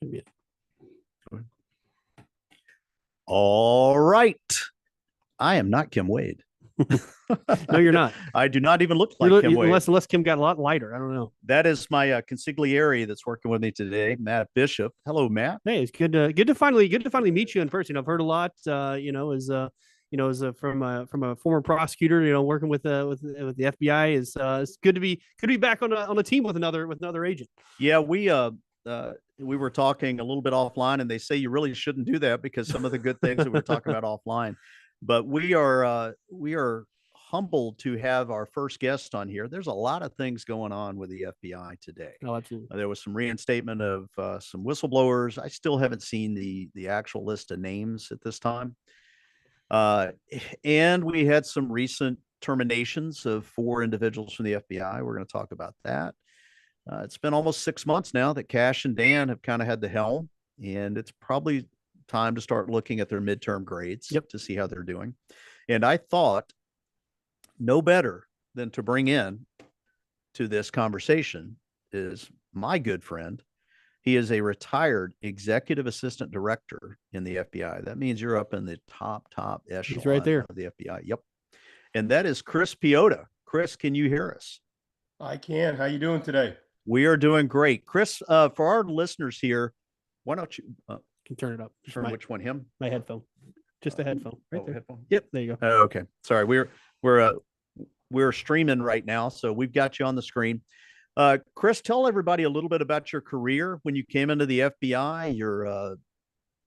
Should be it. All right. I am not Kim Wade. No, you're not. I do not even look like Kim Wade. Unless Kim got a lot lighter. I don't know. That is my consigliere that's working with me today, Matt Bishop. Hello, Matt. Hey, it's good to finally meet you in person. I've heard a lot. As from a former prosecutor, working with the FBI, it's good to be back on a team with another agent. Yeah, we were talking a little bit offline, and they say you really shouldn't do that because some of the good things that we were talking about offline. But we are humbled to have our first guest on here. There's a lot of things going on with the FBI today. Oh, absolutely. There was some reinstatement of some whistleblowers. I still haven't seen the actual list of names at this time. And we had some recent terminations of 4 individuals from the FBI. We're going to talk about that. It's been almost 6 months now that Cash and Dan have kind of had the helm, and it's probably time to start looking at their midterm grades to see how they're doing. And I thought no better than to bring in to this conversation is my good friend. He is a retired executive assistant director in the FBI. That means you're up in the top echelon. He's right there. Of the FBI. Yep. And that is Chris Piota. Chris, can you hear us? I can. How you doing today? We are doing great. Chris, for our listeners here, why don't you can turn it up? Turn which one? Him? My headphone. Just a headphone. Right there. Headphone? Yep. There you go. Okay. Sorry. We're streaming right now, so we've got you on the screen. Chris, tell everybody a little bit about your career when you came into the FBI, your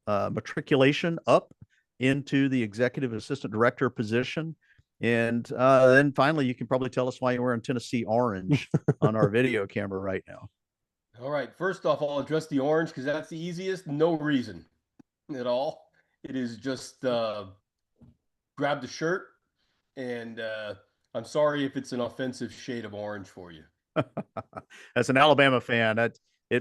matriculation up into the executive assistant director position. And then finally, you can probably tell us why you're wearing Tennessee orange on our video camera right now. All right. First off, I'll address the orange because that's the easiest. No reason at all. It is just grab the shirt, and I'm sorry if it's an offensive shade of orange for you. As an Alabama fan,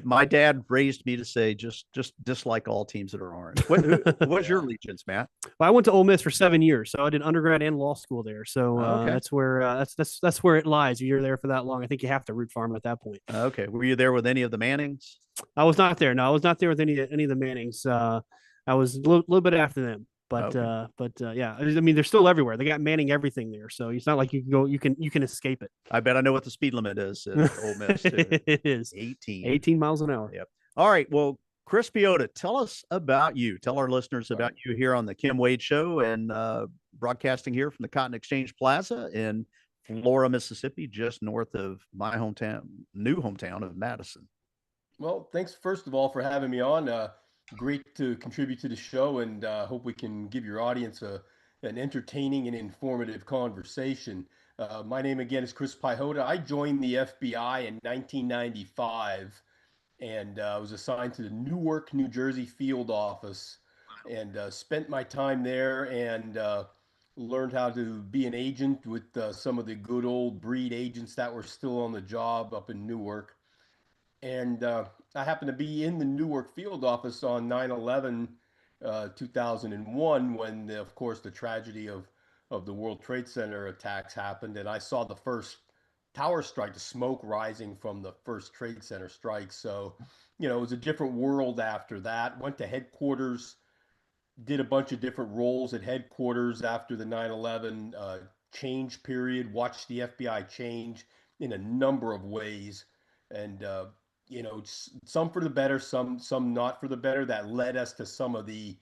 my dad raised me to say just dislike all teams that are orange. What's your allegiance, Matt? Well, I went to Ole Miss for 7 years, so I did undergrad and law school there. So okay. That's where it lies. If you're there for that long, I think you have to root for them at that point. Okay. Were you there with any of the Mannings? I was not there. No, I was not there with any of the Mannings. I was a little bit after them. But okay. Yeah, I mean, they're still everywhere. They got Manning everything there, so it's not like you can go. You can escape it. I bet I know what the speed limit is at Ole Miss. Too. It is 18 miles an hour. Yep. All right. Well, Chris Piota, tell us about you. Tell our listeners about you here on the Kim Wade Show and broadcasting here from the Cotton Exchange Plaza in Flora, Mississippi, just north of my new hometown of Madison. Well, thanks first of all for having me on. Great to contribute to the show, and hope we can give your audience an entertaining and informative conversation. My name again is Chris Piota. I joined the FBI in 1995 and was assigned to the Newark, New Jersey field office, and spent my time there and learned how to be an agent with some of the good old breed agents that were still on the job up in Newark. And I happened to be in the Newark field office on 9/11, 2001, when, of course, the tragedy of the World Trade Center attacks happened. And I saw the first tower strike, the smoke rising from the first Trade Center strike. So, it was a different world after that. Went to headquarters, did a bunch of different roles at headquarters after the 9/11 change period, watched the FBI change in a number of ways. And, some for the better, some not for the better. That led us to some of the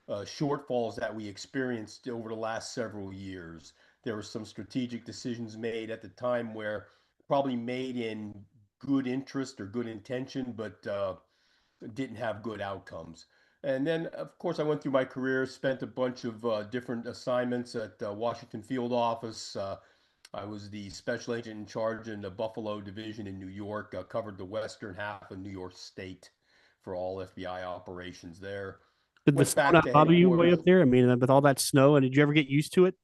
shortfalls that we experienced over the last several years. There were some strategic decisions made at the time where probably made in good interest or good intention, but didn't have good outcomes. And then, of course, I went through my career, spent a bunch of different assignments at Washington Field Office. I was the special agent in charge in the Buffalo division in New York, covered the western half of New York State for all FBI operations there. Did the snow not bother you way up there? I mean, with all that snow, and did you ever get used to it?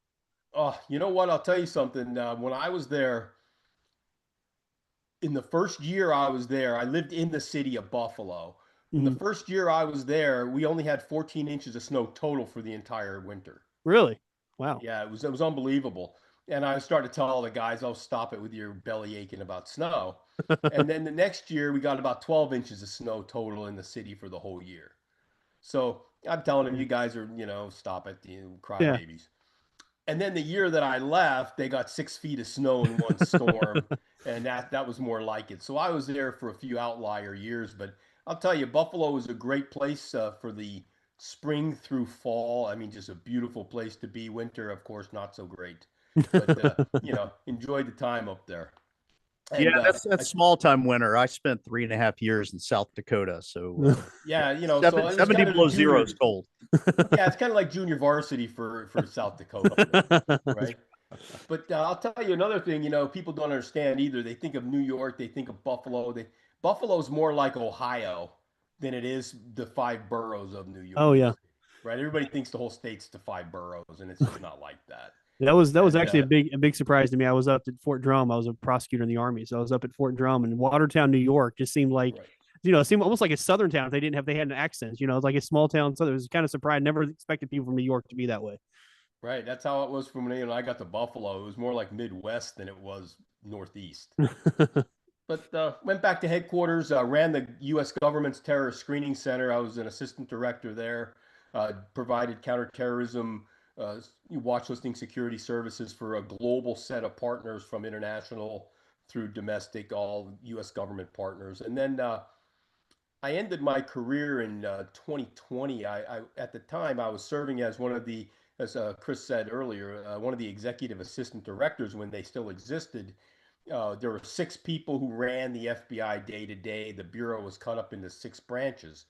You know what? I'll tell you something. When I was there, in the first year I was there, I lived in the city of Buffalo. In the first year I was there, we only had 14 inches of snow total for the entire winter. Really? Wow. Yeah, it was unbelievable. And I started to tell all the guys, "Oh, stop it with your belly aching about snow." And then the next year, we got about 12 inches of snow total in the city for the whole year. So I'm telling them, "You guys are, stop it, you Yeah. crybabies." And then the year that I left, they got 6 feet of snow in one storm, and that was more like it. So I was there for a few outlier years, but I'll tell you, Buffalo is a great place for the spring through fall. I mean, just a beautiful place to be. Winter, of course, not so great, but enjoyed the time up there. Yeah, And that's small time winter. I spent 3.5 years in South Dakota, so yeah, so it was 70 kind of below zero is junior. cold. Yeah, it's kind of like junior varsity for South Dakota, right? But I'll tell you another thing, people don't understand either. They think of New York, they think of Buffalo. Buffalo's more like Ohio than it is the five boroughs of New Oh York, yeah. right? Everybody thinks the whole state's the five boroughs, and it's just not like that. That was And actually a big surprise to me. I was up at Fort Drum. I was a prosecutor in the army, so I was up at Fort Drum, and Watertown, New York, just seemed like, right, it seemed almost like a southern town. If they had an accent. It was like a small town. So it was kind of surprised. Never expected people from New York to be that way. right. That's how it was from when I got to Buffalo. It was more like Midwest than it was Northeast. But went back to headquarters, ran the U.S. government's terrorist screening center. I was an assistant director there, provided counterterrorism, watch listing security services for a global set of partners from international through domestic, all U.S. government partners. And then I ended my career in 2020. At the time I was serving as one of the, as Chris said earlier, one of the executive assistant directors when they still existed. There were six people who ran the FBI day to day. The bureau was cut up into six branches.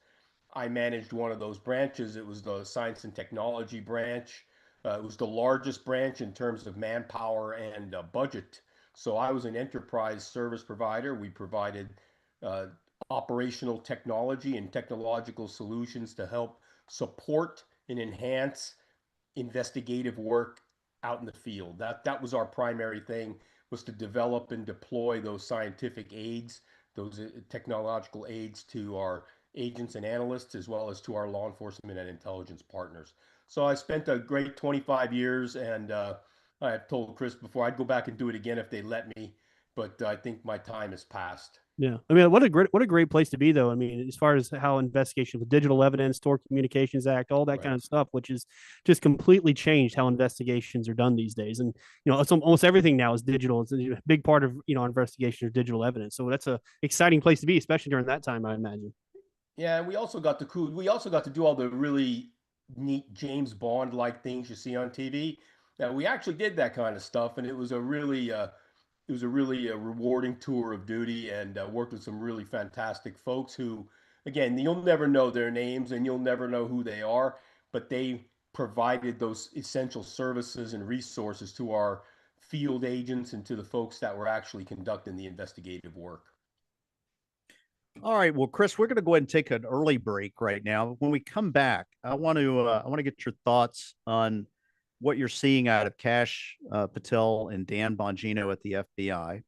I managed one of those branches. It was the science and technology branch. It was the largest branch in terms of manpower and budget. So I was an enterprise service provider. We provided uh, operational technology and technological solutions to help support and enhance investigative work out in the field. That was our primary thing, was to develop and deploy those scientific aids, those technological aids to our agents and analysts, as well as to our law enforcement and intelligence partners. So I spent a great 25 years, and I've told Chris before I'd go back and do it again if they let me, but I think my time has passed. Yeah, I mean, what a great place to be, though. I mean, as far as how investigation with digital evidence, Tort Communications Act, all that Right. kind of stuff, which is just completely changed how investigations are done these days. And it's almost everything now is digital. It's a big part of our investigation of digital evidence. So that's a exciting place to be, especially during that time, I imagine. Yeah, and we also got to do all the really neat James Bond like things you see on TV. Now we actually did that kind of stuff, and it was a really rewarding tour of duty, and worked with some really fantastic folks who, again, you'll never know their names and you'll never know who they are, but they provided those essential services and resources to our field agents and to the folks that were actually conducting the investigative work. All right, well, Chris, we're going to go ahead and take an early break right now. When we come back, I want to get your thoughts on what you're seeing out of Cash Patel and Dan Bongino at the FBI.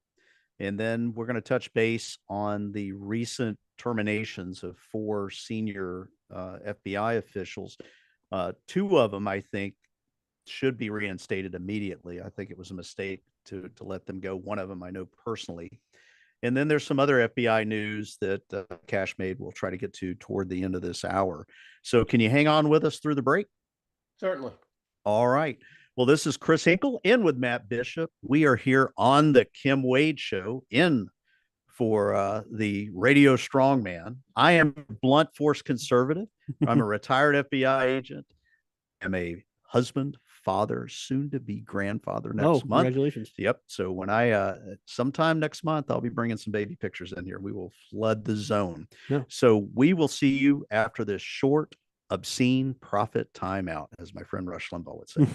And then we're going to touch base on the recent terminations of four senior FBI officials. Two of them, I think, should be reinstated immediately. I think it was a mistake to let them go. One of them I know personally. And then there's some other FBI news that Cash made we'll try to get to toward the end of this hour. So can you hang on with us through the break? Certainly. All right. Well, this is Chris Hinkle in with Matt Bishop. We are here on the Kim Wade Show in for the Radio Strongman. I am blunt force conservative. I'm a retired FBI agent. I'm a husband, father, soon to be grandfather next month. Congratulations. Yep. So when sometime next month, I'll be bringing some baby pictures in here. We will flood the zone. Yeah. So we will see you after this short, obscene profit timeout, as my friend Rush Limbaugh would say.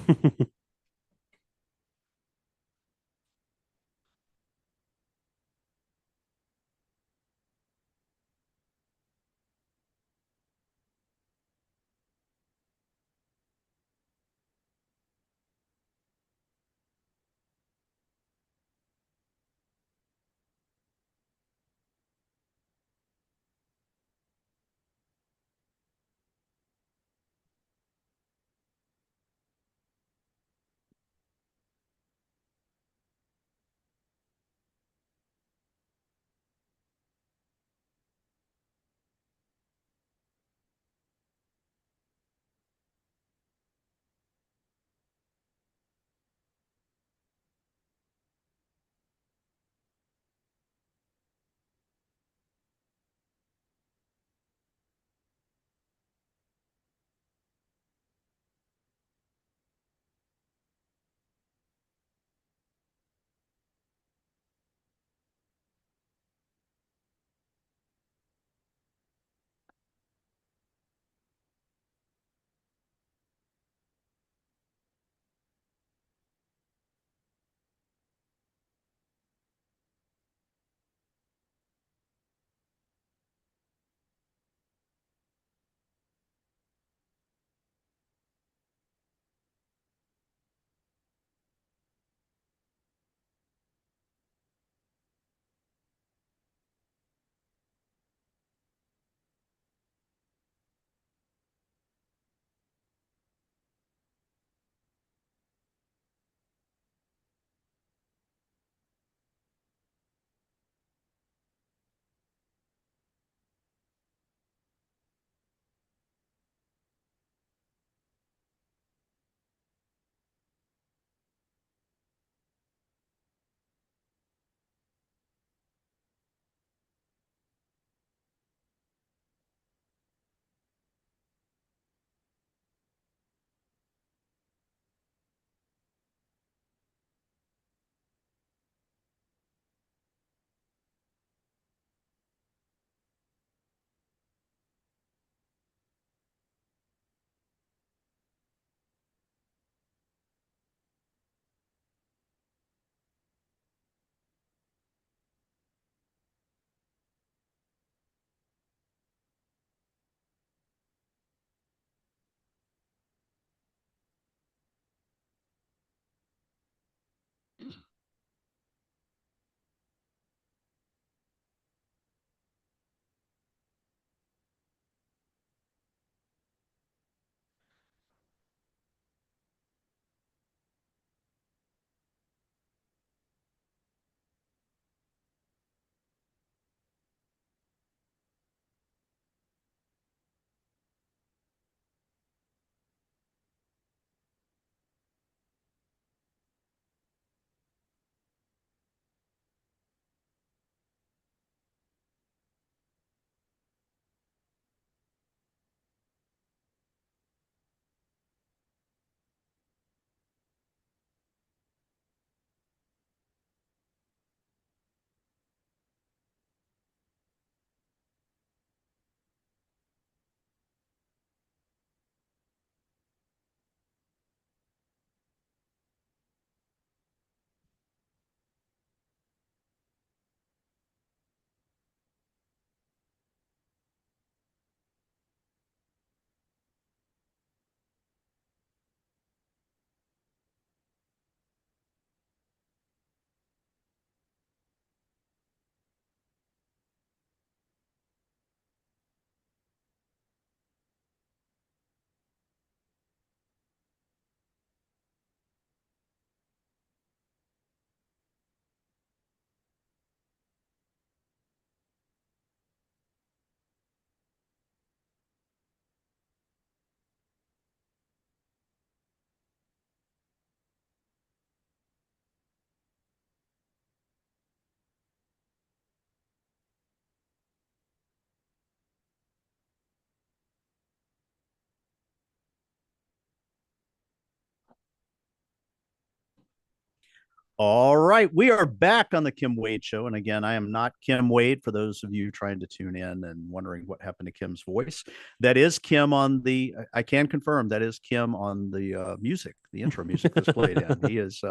All right, we are back on the Kim Wade Show. And again, I am not Kim Wade for those of you trying to tune in and wondering what happened to Kim's voice. That is Kim on the, I can confirm that is Kim on the music, the intro music that's played in. He is,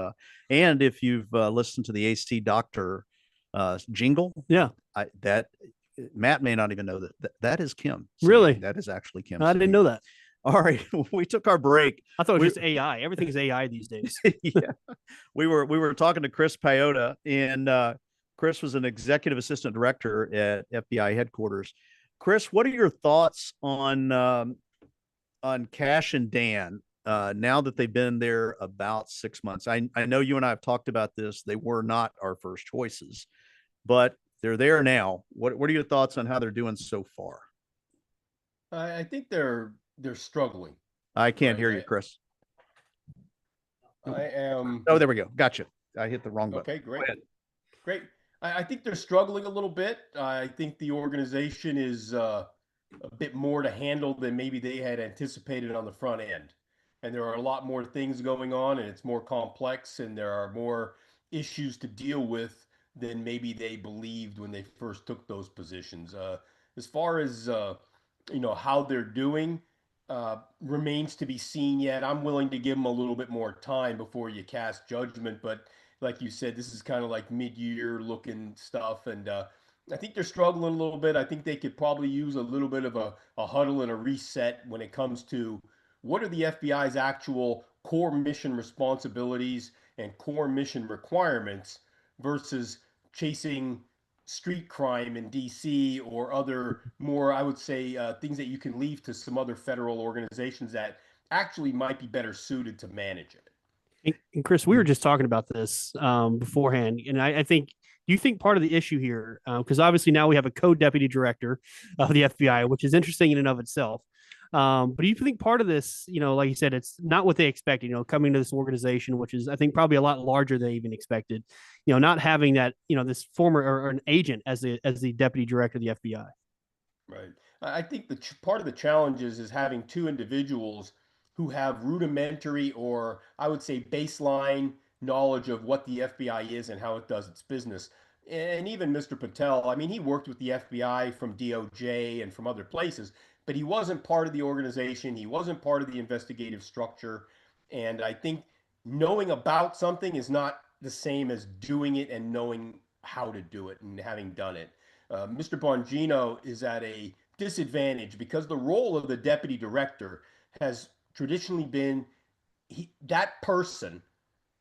and if you've listened to the AC Doctor jingle, Yeah. That Matt may not even know that is Kim singing. Really? That is actually Kim I didn't know that. All right, we took our break. I thought it was just AI. Everything's AI these days. Yeah, we were talking to Chris Piotta, and Chris was an executive assistant director at FBI headquarters. Chris, what are your thoughts on Cash and Dan now that they've been there about 6 months? I know you and I have talked about this. They were not our first choices, but they're there now. What are your thoughts on how they're doing so far? I think they're struggling. I can't hear you, Chris. I am. Oh, there we go. Gotcha. I hit the wrong button. Okay, great. Great. I think they're struggling a little bit. I think the organization is a bit more to handle than maybe they had anticipated on the front end. And there are a lot more things going on, and it's more complex, and there are more issues to deal with than maybe they believed when they first took those positions. As far as how they're doing, remains to be seen yet. I'm willing to give them a little bit more time before you cast judgment, but like you said, this is kind of like mid-year looking stuff, and I think they're struggling a little bit. I think they could probably use a little bit of a huddle and a reset when it comes to what are the FBI's actual core mission responsibilities and core mission requirements versus chasing street crime in DC or other more, I would say, things that you can leave to some other federal organizations that actually might be better suited to manage it. And Chris, we were just talking about this beforehand, and I think, do you think part of the issue here, because obviously now we have a co-deputy director of the FBI, which is interesting in and of itself. But do you think part of this, like you said, it's not what they expected, coming to this organization, which is, I think, probably a lot larger than they even expected, not having that, this former or an agent as the deputy director of the FBI. Right. I think part of the challenge is having two individuals who have rudimentary, or I would say baseline knowledge of what the FBI is and how it does its business. And even Mr. Patel, I mean, he worked with the FBI from DOJ and from other places, but he wasn't part of the organization. He wasn't part of the investigative structure. And I think knowing about something is not the same as doing it and knowing how to do it and having done it. Mr. Bongino is at a disadvantage because the role of the deputy director has traditionally been that person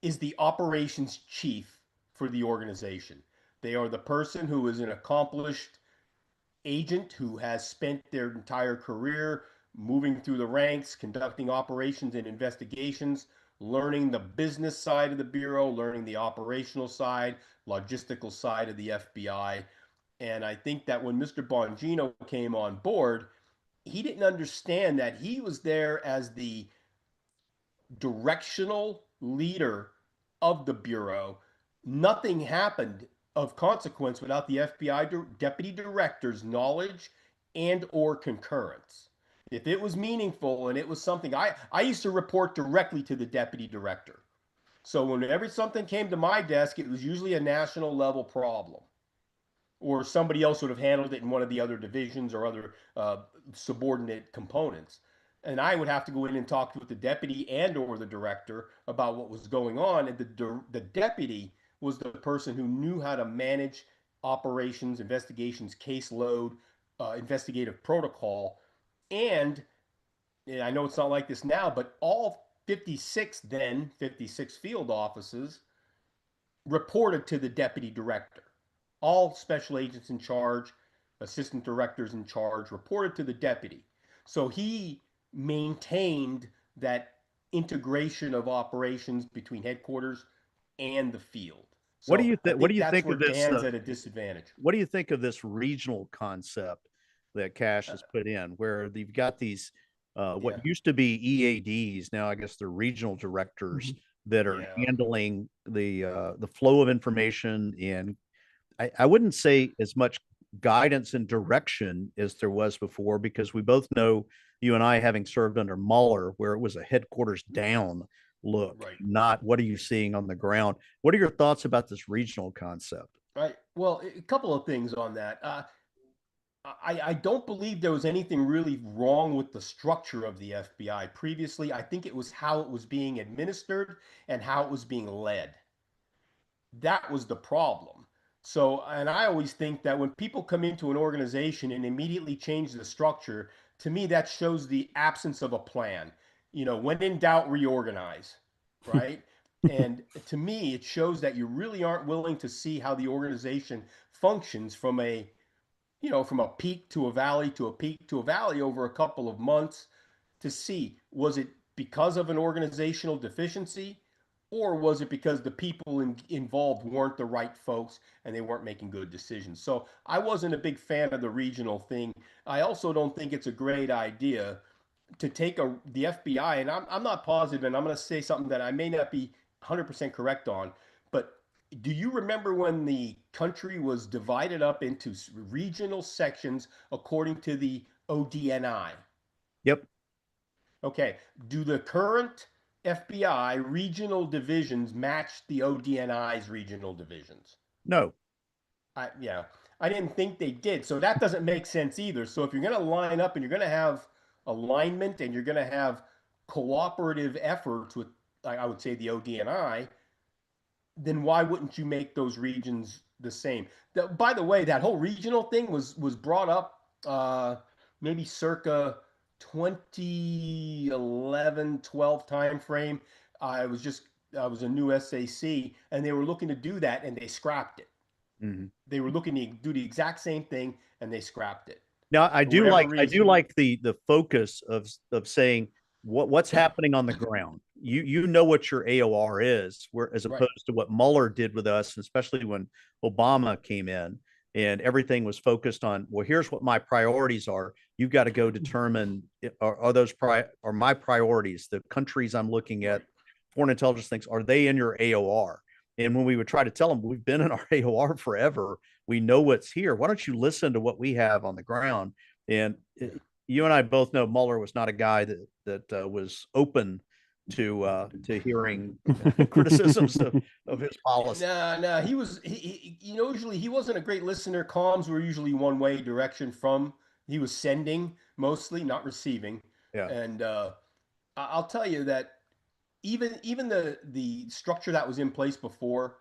is the operations chief for the organization. They are the person who is an accomplished agent who has spent their entire career moving through the ranks, conducting operations and investigations, learning the business side of the Bureau, learning the operational side, logistical side of the FBI. And I think that when Mr. Bongino came on board, he didn't understand that he was there as the directional leader of the Bureau. Nothing happened of consequence without the FBI deputy director's knowledge and or concurrence. If it was meaningful and it was something, I used to report directly to the deputy director. So whenever something came to my desk, it was usually a national level problem, or somebody else would have handled it in one of the other divisions or other subordinate components. And I would have to go in and talk with the deputy and or the director about what was going on. And the deputy was the person who knew how to manage operations, investigations, caseload, investigative protocol. And I know it's not like this now, but all 56 field offices reported to the deputy director. All special agents in charge, assistant directors in charge, reported to the deputy. So he maintained that integration of operations between headquarters and the field. So what do you think? What do you think of this? Dan's at a disadvantage. What do you think of this regional concept that Cash has put in, where they've got these what used to be EADs, now I guess they're regional directors that are handling the flow of information, and I wouldn't say as much guidance and direction as there was before, because we both know, you and I having served under Mueller, where it was a headquarters down look, Right. not what are you seeing on the ground. What are your thoughts about this regional concept? Right. Well, a couple of things on that. I don't believe there was anything really wrong with the structure of the FBI previously. I think it was how it was being administered and how it was being led. That was the problem. So, and I always think that when people come into an organization and immediately change the structure, to me, that shows the absence of a plan. You know, when in doubt, reorganize, right? And to me, it shows that you really aren't willing to see how the organization functions from a, you know, from a peak to a valley to a peak to a valley over a couple of months to see, was it because of an organizational deficiency, or was it because the people involved weren't the right folks and they weren't making good decisions? So I wasn't a big fan of the regional thing. I also don't think it's a great idea to take the FBI, and I'm not positive, and I'm going to say something that I may not be 100% correct on, but do you remember when the country was divided up into regional sections according to the ODNI? Yep. Okay. Do the current FBI regional divisions match the ODNI's regional divisions? No. Yeah, I didn't think they did. So that doesn't make sense either. So if you're going to line up and you're going to have alignment and you're going to have cooperative efforts with, I would say, the ODNI, then why wouldn't you make those regions the same? By the way, that whole regional thing was brought up maybe circa 2011, 12 time frame. I was a new SAC, and they were looking to do that, and they scrapped it. Mm-hmm. They were looking to do the exact same thing, and they scrapped it. Now, For whatever I do reason. like the focus of saying what's happening on the ground. You know what your AOR is, where as Right. opposed to what Mueller did with us, especially when Obama came in and everything was focused on, well, here's what my priorities are. You've got to go determine are my priorities, the countries I'm looking at, Right. foreign intelligence things, are they in your AOR? And when we would try to tell them, we've been in our AOR forever, we know what's here. Why don't you listen to what we have on the ground? And Yeah. you and I both know Mueller was not a guy that was open to hearing criticisms of his policy. Nah. You know, usually he wasn't a great listener. Comms were usually one way direction from. He was sending mostly, not receiving. Yeah. And I'll tell you that even the structure that was in place before,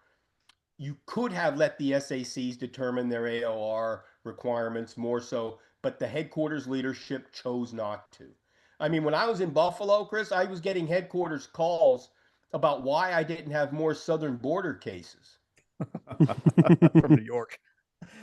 you could have let the SACs determine their AOR requirements more so, but the headquarters leadership chose not to. I mean, when I was in Buffalo, Chris, I was getting headquarters calls about why I didn't have more southern border cases. From New York.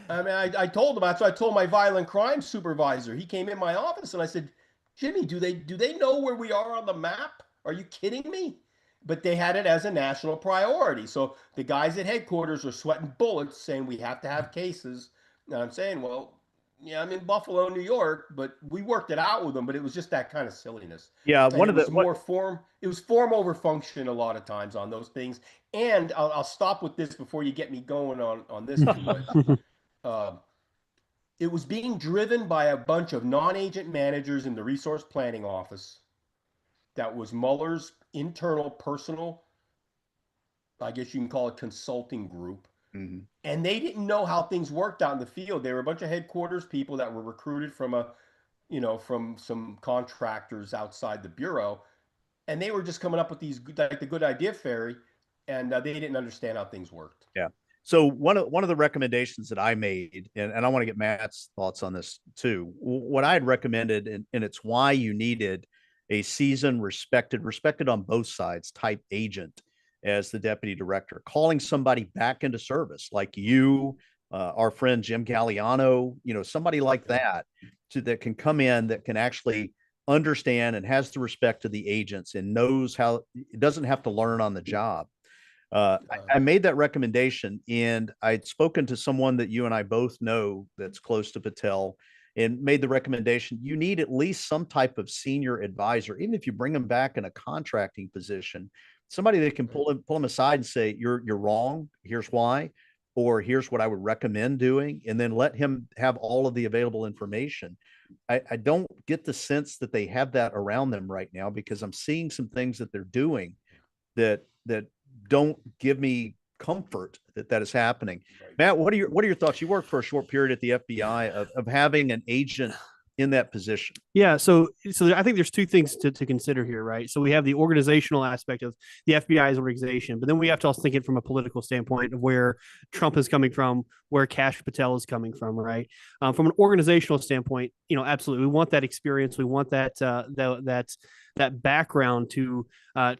I mean, I told him that. So I told my violent crime supervisor. He came in my office and I said, Jimmy, do they know where we are on the map? Are you kidding me? But they had it as a national priority. So the guys at headquarters are sweating bullets saying we have to have cases. And I'm saying, well, yeah, I'm in Buffalo, New York, but we worked it out with them, but it was just that kind of silliness. Yeah, And one it of the was more form, it was form over function a lot of times on those things. And I'll stop with this before you get me going on this too much. Uh, it was being driven by a bunch of non-agent managers in the resource planning office. That was Mueller's internal personal, I guess you can call it, consulting group. Mhm. And they didn't know how things worked out in the field. They were a bunch of headquarters people that were recruited from from some contractors outside the bureau, and they were just coming up with these like the good idea fairy, and they didn't understand how things worked. Yeah. So one of the recommendations that I made, and I want to get Matt's thoughts on this too. What I had recommended, and it's why you needed a seasoned, respected on both sides type agent as the deputy director, calling somebody back into service like you, our friend Jim Galliano, somebody like that, that can come in, that can actually understand and has the respect to the agents and knows how it doesn't have to learn on the job. I made that recommendation, and I'd spoken to someone that you and I both know that's close to Patel, and made the recommendation. You need at least some type of senior advisor, even if you bring them back in a contracting position, somebody that can pull them aside and say, you're wrong. Here's why, or here's what I would recommend doing, and then let him have all of the available information. I don't get the sense that they have that around them right now, because I'm seeing some things that they're doing that don't give me comfort that is happening. Right. Matt, what are your thoughts? You worked for a short period at the FBI of having an agent in that position. Yeah, so I think there's two things to consider here, right? So we have the organizational aspect of the FBI's organization, but then we have to also think it from a political standpoint of where Trump is coming from, where Kash Patel is coming from, right? From an organizational standpoint, absolutely, we want that experience, we want that that background to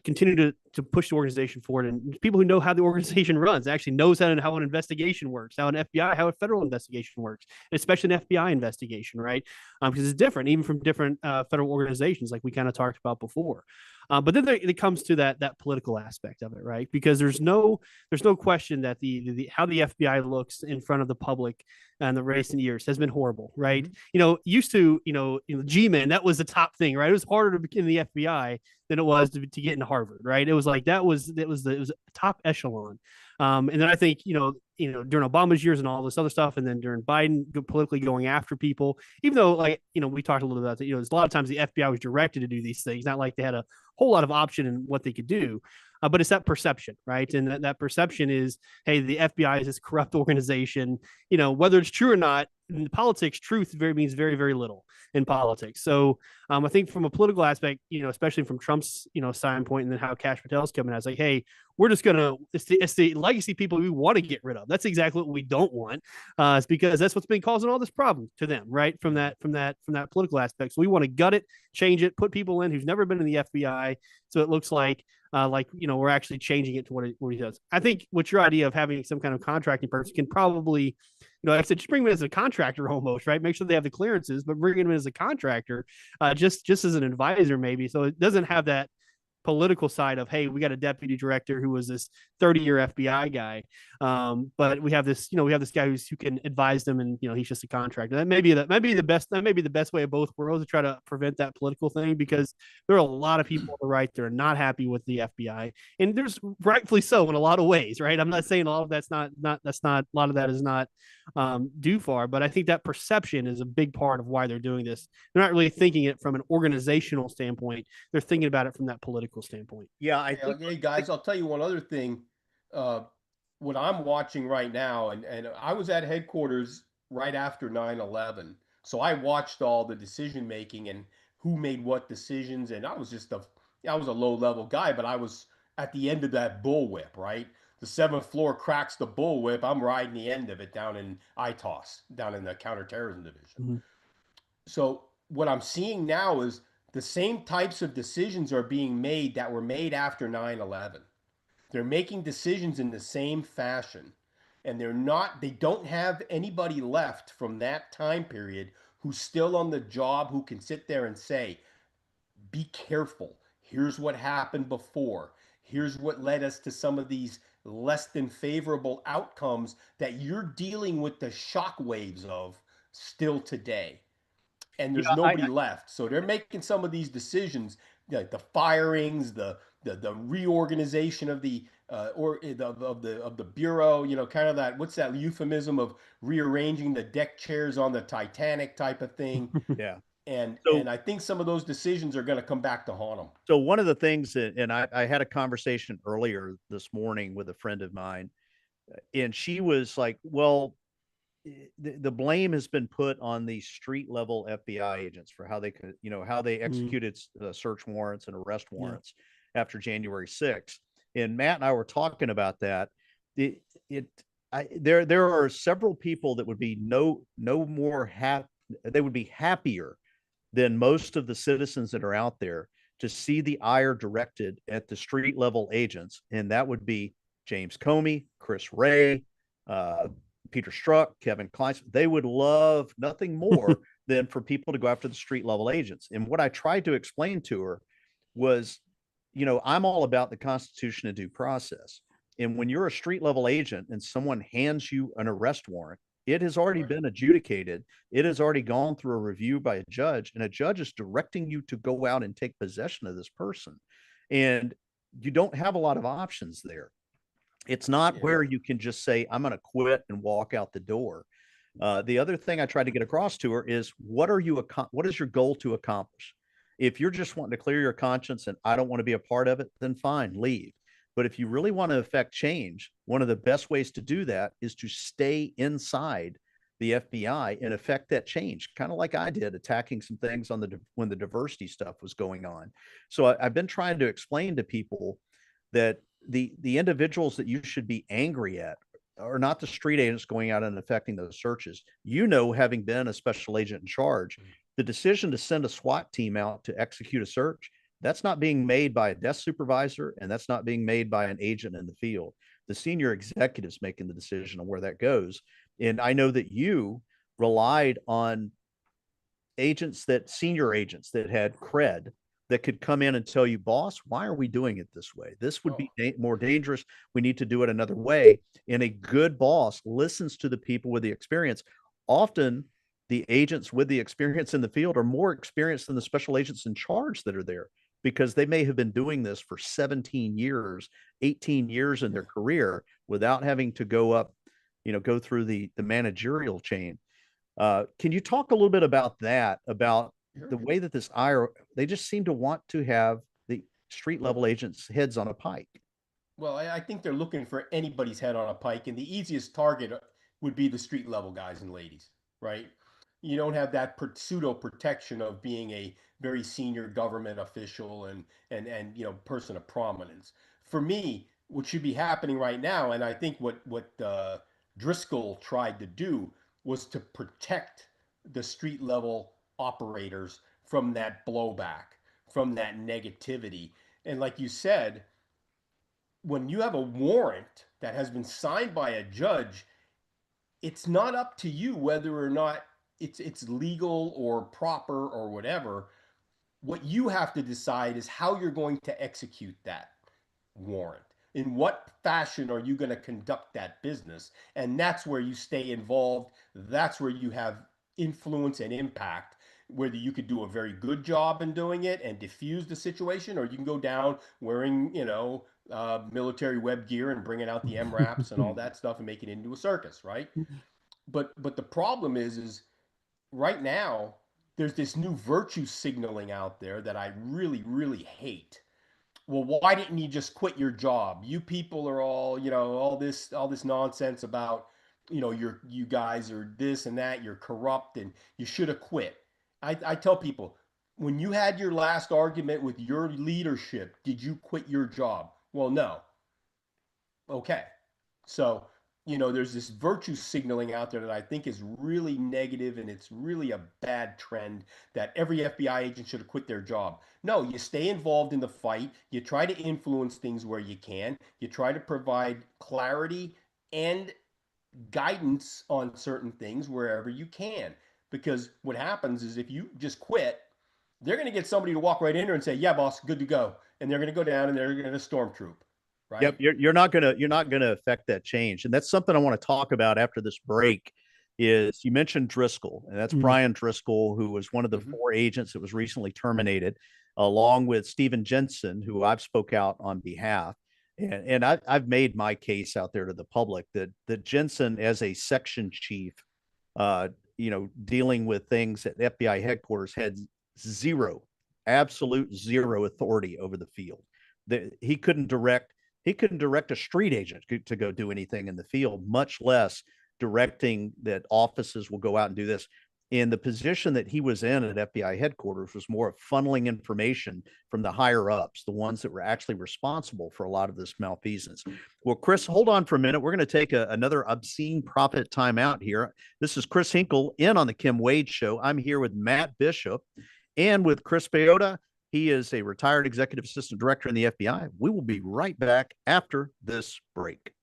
continue to push the organization forward, and people who know how the organization runs, actually knows how an investigation works, how a federal investigation works, especially an FBI investigation, right? Because it's different, even from different federal organizations, like we kind of talked about before. But then it comes to that political aspect of it, right? Because there's no question that the how the FBI looks in front of the public in the recent years has been horrible, right? Mm-hmm. Used to, G-men, that was the top thing, right? It was harder to begin the FBI than it was to get into Harvard, right? It was like it was top echelon. And then I think, during Obama's years and all this other stuff, and then during Biden politically going after people, even though, like, we talked a little about that, there's a lot of times the FBI was directed to do these things, not like they had a whole lot of option in what they could do. But it's that perception, right? And that perception is, hey, the FBI is this corrupt organization. Whether it's true or not, in politics, truth means very, very little in politics. So I think from a political aspect, especially from Trump's, standpoint, and then how Kash Patel's coming out, it's like, hey, we're just it's the legacy people we want to get rid of. That's exactly what we don't want. It's because that's what's been causing all this problem to them, right? From that political aspect. So we want to gut it, change it, put people in who's never been in the FBI, so it looks like we're actually changing it to what he does. I think with your idea of having some kind of contracting person can probably, like I said, just bring them as a contractor almost, right? Make sure they have the clearances, but bring them in as a contractor, just as an advisor maybe. So it doesn't have that political side of, hey, we got a deputy director who was this 30-year FBI guy, but we have this guy who can advise them, and he's just a contractor. That may be the best way of both worlds, to try to prevent that political thing, because there are a lot of people on the right that are not happy with the FBI, and there's rightfully so in a lot of ways, right? I'm not saying a lot of that's not a lot of that is not due far, but I think that perception is a big part of why they're doing this. They're not really thinking it from an organizational standpoint, they're thinking about it from that political standpoint. Yeah, hey guys, I'll tell you one other thing. What I'm watching right now, and I was at headquarters right after 9/11, so I watched all the decision making and who made what decisions, and I was a low level guy, but I was at the end of that bullwhip, right? The 7th floor cracks the bullwhip. I'm riding the end of it down in ITOS, down in the counterterrorism division. Mm-hmm. So what I'm seeing now is the same types of decisions are being made that were made after 9/11. They're making decisions in the same fashion, and they don't have anybody left from that time period who's still on the job, who can sit there and say, be careful. Here's what happened before. Here's what led us to some of these less than favorable outcomes that you're dealing with the shockwaves of still today. And there's nobody left. So they're making some of these decisions, like the firings, the reorganization of the bureau, kind of that, what's that euphemism of rearranging the deck chairs on the Titanic type of thing. Yeah. And I think some of those decisions are going to come back to haunt them. So one of the things and I had a conversation earlier this morning with a friend of mine, and she was like, well, the blame has been put on the street level FBI agents for how they could, how they executed search warrants and arrest warrants after January 6th. And Matt and I were talking about that. There are several people that would be they would be happier than most of the citizens that are out there to see the ire directed at the street level agents. And that would be James Comey, Chris Wray, Peter Strzok, Kevin Klein. They would love nothing more than for people to go after the street level agents. And what I tried to explain to her was, I'm all about the Constitution and due process. And when you're a street level agent and someone hands you an arrest warrant, it has already been adjudicated. It has already gone through a review by a judge, and a judge is directing you to go out and take possession of this person. And you don't have a lot of options there. It's not where you can just say, I'm going to quit and walk out the door. The other thing I tried to get across to her is, what is your goal to accomplish? If you're just wanting to clear your conscience and I don't want to be a part of it, then fine, leave. But if you really want to affect change, one of the best ways to do that is to stay inside the FBI and affect that change, kind of like I did, attacking some things on when the diversity stuff was going on. So I've been trying to explain to people that the individuals that you should be angry at are not the street agents going out and affecting those searches. Having been a special agent in charge, the decision to send a SWAT team out to execute a search, that's not being made by a desk supervisor, and that's not being made by an agent in the field. The senior executive's making the decision on where that goes. And I know that you relied on senior agents that had cred, that could come in and tell you, boss, why are we doing it this way? This would be more dangerous. We need to do it another way. And a good boss listens to the people with the experience. Often the agents with the experience in the field are more experienced than the special agents in charge that are there, because they may have been doing this for 17 years, 18 years in their career without having to go through the managerial chain. Can you talk a little bit about that, about the way that they just seem to want to have the street level agents' heads on a pike? Well, I think they're looking for anybody's head on a pike, and the easiest target would be the street level guys and ladies, right? You don't have that pseudo protection of being a very senior government official and person of prominence. For me, what should be happening right now, and I think what Driscoll tried to do was to protect the street level operators from that blowback, from that negativity. And like you said, when you have a warrant that has been signed by a judge, it's not up to you whether or not it's legal or proper or whatever. What you have to decide is how you're going to execute that warrant. In what fashion are you going to conduct that business? And that's where you stay involved. That's where you have influence and impact. Whether you could do a very good job in doing it and diffuse the situation, or you can go down wearing, military web gear and bringing out the MRAPs and all that stuff and make it into a circus, right? But the problem is right now there's this new virtue signaling out there that I really, really hate. Well, why didn't you just quit your job? You people are all, all this nonsense about, you guys are this and that, you're corrupt and you should have quit. I tell people, when you had your last argument with your leadership, did you quit your job? Well, no. Okay. So, there's this virtue signaling out there that I think is really negative, and it's really a bad trend that every FBI agent should have quit their job. No, you stay involved in the fight. You try to influence things where you can. You try to provide clarity and guidance on certain things wherever you can. Because what happens is if you just quit, they're going to get somebody to walk right in there and say, "Yeah, boss, good to go." And they're going to go down and they're going to stormtroop, Yep, right? you're not gonna affect that change, and that's something I want to talk about after this break. Is you mentioned Driscoll, and that's Brian Driscoll, who was one of the Mm-hmm. 4 agents that was recently terminated, along with Stephen Jensen, who I've spoke out on behalf. And I've made my case out there to the public that Jensen, as a section chief, uh, dealing with things at FBI headquarters, had zero, absolute zero authority over the field. That he couldn't direct a street agent to go do anything in the field, much less directing that offices will go out and do this. And the position that he was in at FBI headquarters was more of funneling information from the higher ups, the ones that were actually responsible for a lot of this malfeasance. Well, Chris, hold on for a minute. We're going to take another obscene profit timeout here. This is Chris Hinkle in on the Kim Wade Show. I'm here with Matt Bishop and with Chris Bayota. He is a retired executive assistant director in the FBI. We will be right back after this break.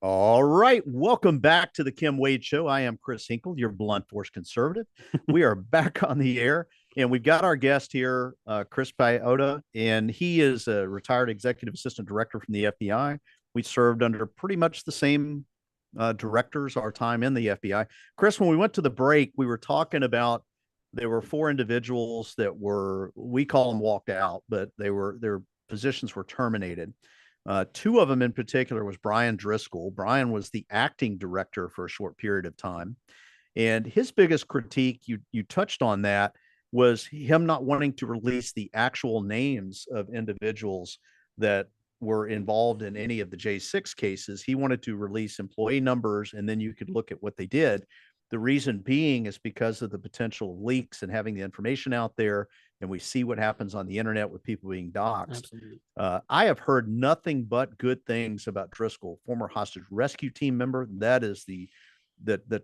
All right. Welcome back to the Kim Wade Show. I am Chris Hinkle, your blunt force conservative. We are back on the air, and we've got our guest here, Chris Paiota, and he is a retired executive assistant director from the FBI. We served under pretty much the same directors our time in the FBI. Chris, when we went to the break, we were talking about there were four individuals that were, we call them walked out, but their positions were terminated. Two of them in particular was Brian Driscoll. Brian was the acting director for a short period of time. And his biggest critique, you touched on that, was him not wanting to release the actual names of individuals that were involved in any of the J6 cases. He wanted to release employee numbers, and then you could look at what they did. The reason being is because of the potential leaks and having the information out there, and we see what happens on the internet with people being doxxed. I have heard nothing but good things about Driscoll, former hostage rescue team member. That is the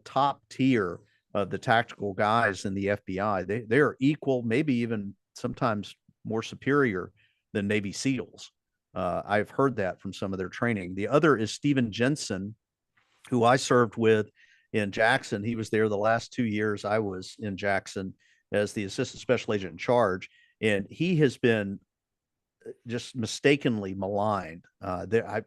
top tier of the tactical guys in the FBI. They are equal, maybe even sometimes more superior than Navy SEALs. I've heard that from some of their training. The other is Stephen Jensen, who I served with in Jackson. He was there the last 2 years I was in Jackson as the assistant special agent in charge, and he has been just mistakenly maligned. I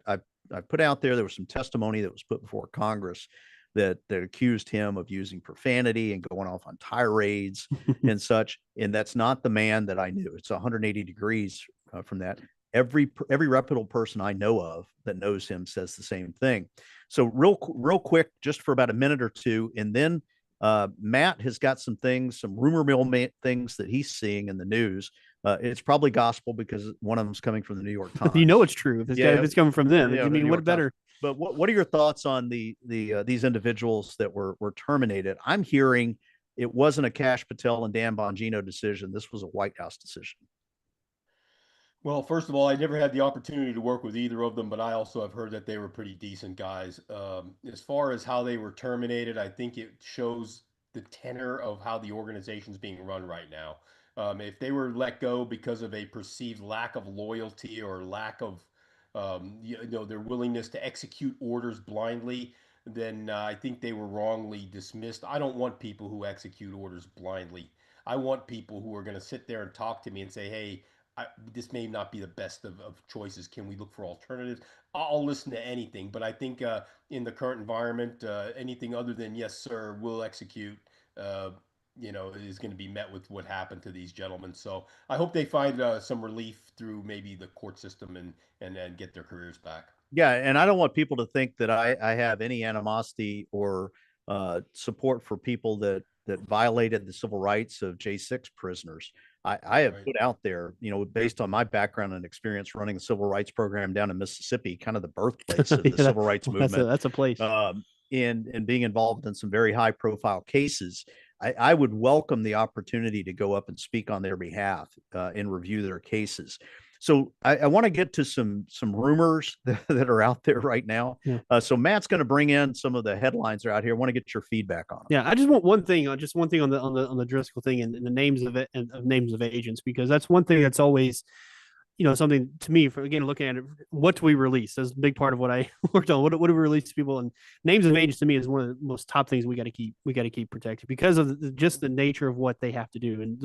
put out there was some testimony that was put before Congress that accused him of using profanity and going off on tirades and such, and that's not the man that I knew. It's 180 degrees from that. Every reputable person I know of that knows him says the same thing. So real quick, just for about a minute or two, and then Matt has got some things, some rumor mill things that he's seeing in the news. It's probably gospel because one of them's coming from the New York Times. You know it's true if it's coming from them. I mean, what better? But what are your thoughts on these individuals that were terminated? I'm hearing it wasn't a Kash Patel and Dan Bongino decision. This was a White House decision. Well, first of all, I never had the opportunity to work with either of them, but I also have heard that they were pretty decent guys. As far as how they were terminated, I think it shows the tenor of how the organization's being run right now. If they were let go because of a perceived lack of loyalty or lack of, their willingness to execute orders blindly, then I think they were wrongly dismissed. I don't want people who execute orders blindly. I want people who are going to sit there and talk to me and say, hey, this may not be the best of choices. Can we look for alternatives? I'll listen to anything, but I think in the current environment, anything other than yes, sir, we'll execute, is going to be met with what happened to these gentlemen. So I hope they find some relief through maybe the court system and get their careers back. Yeah, and I don't want people to think that I have any animosity or support for people that violated the civil rights of J6 prisoners. I have put out there, based on my background and experience running the civil rights program down in Mississippi, kind of the birthplace of the civil rights movement. That's a place. And being involved in some very high profile cases, I would welcome the opportunity to go up and speak on their behalf and review their cases. So I want to get to some rumors that are out there right now. Yeah. So Matt's going to bring in some of the headlines that are out here. I want to get your feedback on them. Yeah, I just want one thing on the Driscoll thing and the names of it and names of agents, because that's one thing that's always, something to me, for again, looking at it, what do we release? That's a big part of what I worked on. What do we release to people? And names of agents to me is one of the most top things we got to keep protected because of just the nature of what they have to do and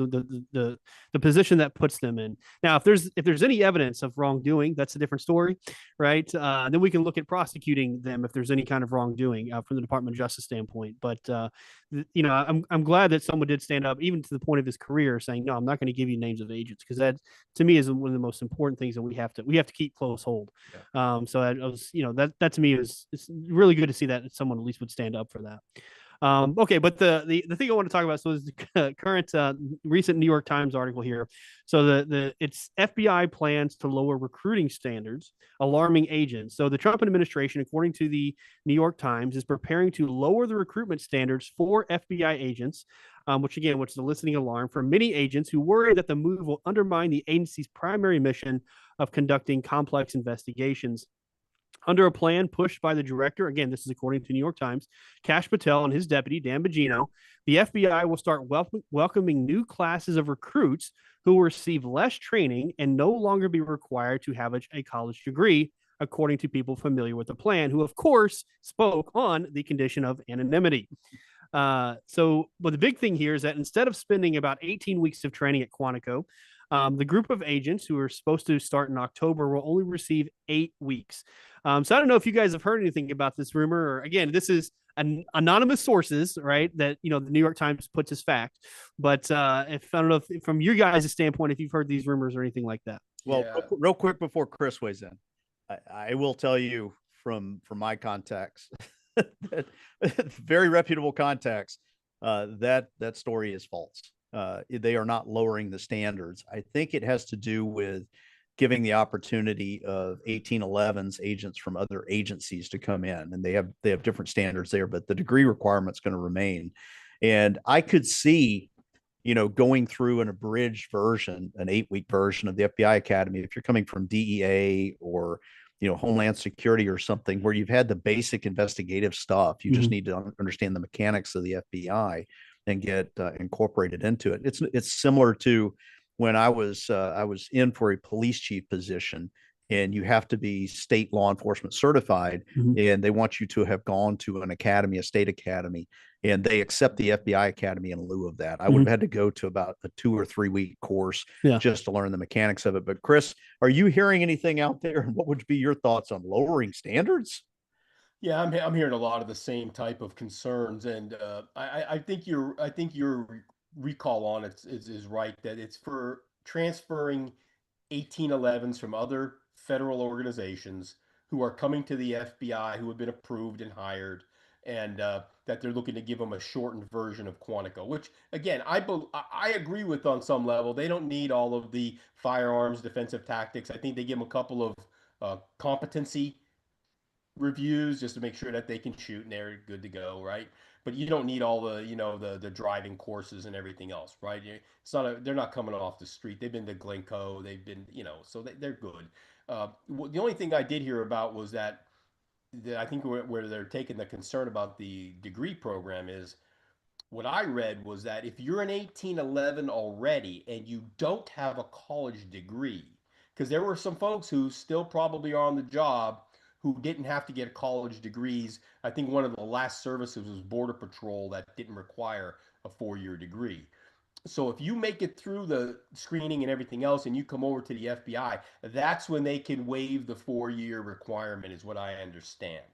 the position that puts them in. Now, if there's any evidence of wrongdoing, that's a different story, right? Then we can look at prosecuting them if there's any kind of wrongdoing from the Department of Justice standpoint. But I'm glad that someone did stand up, even to the point of his career, saying, no, I'm not going to give you names of agents, because that to me is one of the most important things that we have to keep close hold. Yeah. So I was, that to me it's really good to see that someone at least would stand up for that. Okay, but the thing I want to talk about is the current recent New York Times article here. So it's FBI plans to lower recruiting standards, alarming agents. So the Trump administration, according to the New York Times, is preparing to lower the recruitment standards for FBI agents, which is a listening alarm for many agents who worry that the move will undermine the agency's primary mission of conducting complex investigations. Under a plan pushed by the director, again, this is according to New York Times, Kash Patel and his deputy, Dan Bongino, the FBI will start welcoming new classes of recruits who will receive less training and no longer be required to have a college degree, according to people familiar with the plan, who, of course, spoke on the condition of anonymity. But the big thing here is that instead of spending about 18 weeks of training at Quantico, the group of agents who are supposed to start in October will only receive 8 weeks. So I don't know if you guys have heard anything about this rumor. Or again, this is anonymous sources, right? That the New York Times puts as fact. But if I don't know if, from your guys' standpoint, if you've heard these rumors or anything like that. Well, real quick before Chris weighs in, I will tell you from my contacts, that very reputable contacts, that story is false. They are not lowering the standards. I think it has to do with giving the opportunity of 1811's agents from other agencies to come in, and they have different standards there, but the degree requirement's going to remain. And I could see, going through an abridged version, an 8-week version of the FBI Academy, if you're coming from DEA or Homeland Security or something, where you've had the basic investigative stuff, you just need to understand the mechanics of the FBI and get incorporated into it. It's similar to when I was in for a police chief position, and you have to be state law enforcement certified, and they want you to have gone to an academy, a state academy, and they accept the FBI Academy in lieu of that. I would have had to go to about a 2 or 3 week course just to learn the mechanics of it. But Chris, are you hearing anything out there? And what would be your thoughts on lowering standards? Yeah, I'm hearing a lot of the same type of concerns, and I think your recall on it is right, that it's for transferring 1811s from other federal organizations who are coming to the FBI, who have been approved and hired, and that they're looking to give them a shortened version of Quantico, which again I agree with on some level. They don't need all of the firearms, defensive tactics. I think they give them a couple of competency reviews just to make sure that they can shoot and they're good to go, right? But you don't need all the the driving courses and everything else, right? It's not they're not coming off the street. They've been to Glencoe, they've been so they're good. The only thing I did hear about was that I think where they're taking the concern about the degree program is, what I read was that if you're an 1811 already and you don't have a college degree, because there were some folks who still probably are on the job who didn't have to get college degrees. I think one of the last services was Border Patrol that didn't require a 4-year degree. So if you make it through the screening and everything else and you come over to the FBI, that's when they can waive the 4-year requirement, is what I understand.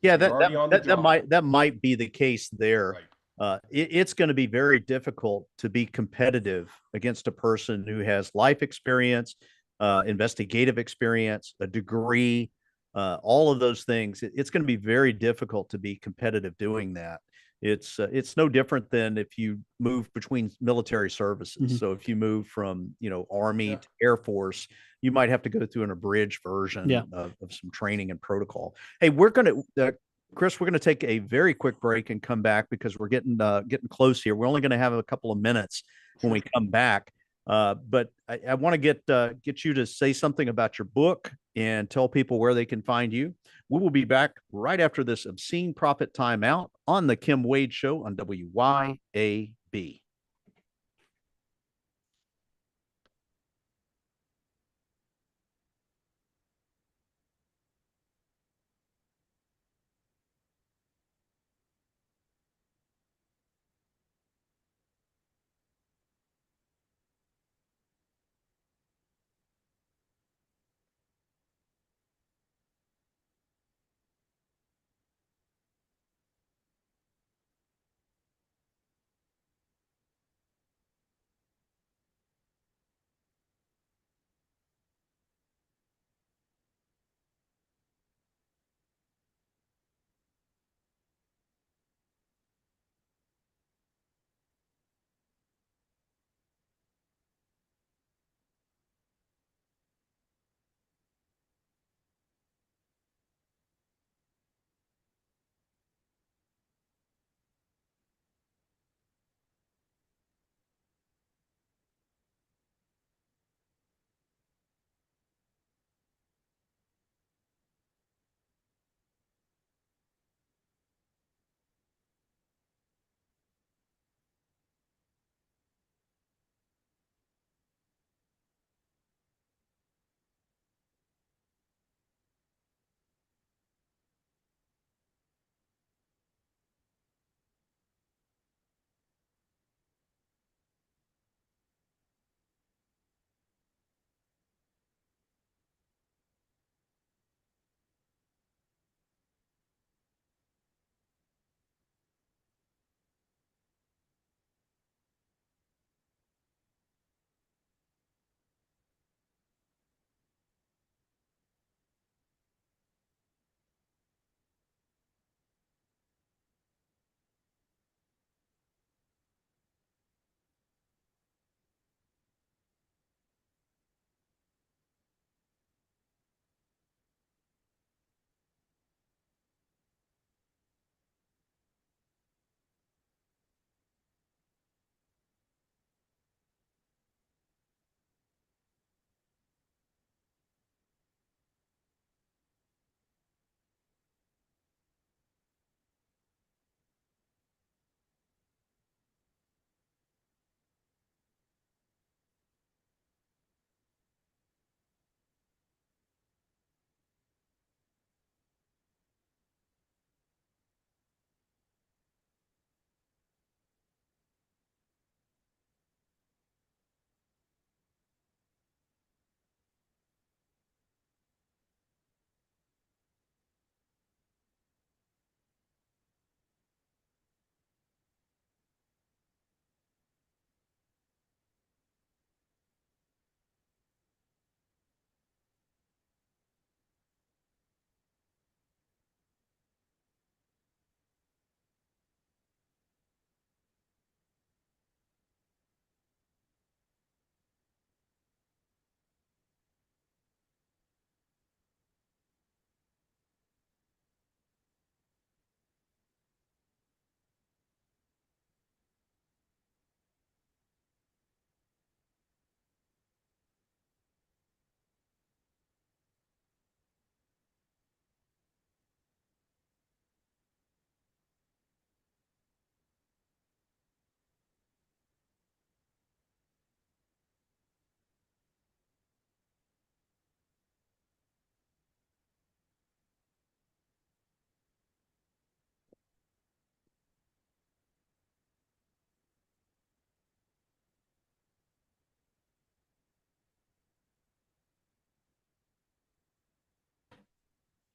Yeah, If you're already on the job, that might be the case there. right? It's going to be very difficult to be competitive against a person who has life experience, investigative experience, a degree, all of those things. It's going to be very difficult to be competitive doing that. It's no different than if you move between military services. So if you move from Army to Air Force, you might have to go through an abridged version of some training and protocol. Hey, Chris, we're going to take a very quick break and come back because we're getting close here. We're only going to have a couple of minutes when we come back. But I want to get you to say something about your book and tell people where they can find you. We will be back right after this obscene profit timeout on the Kim Wade Show on WYAB.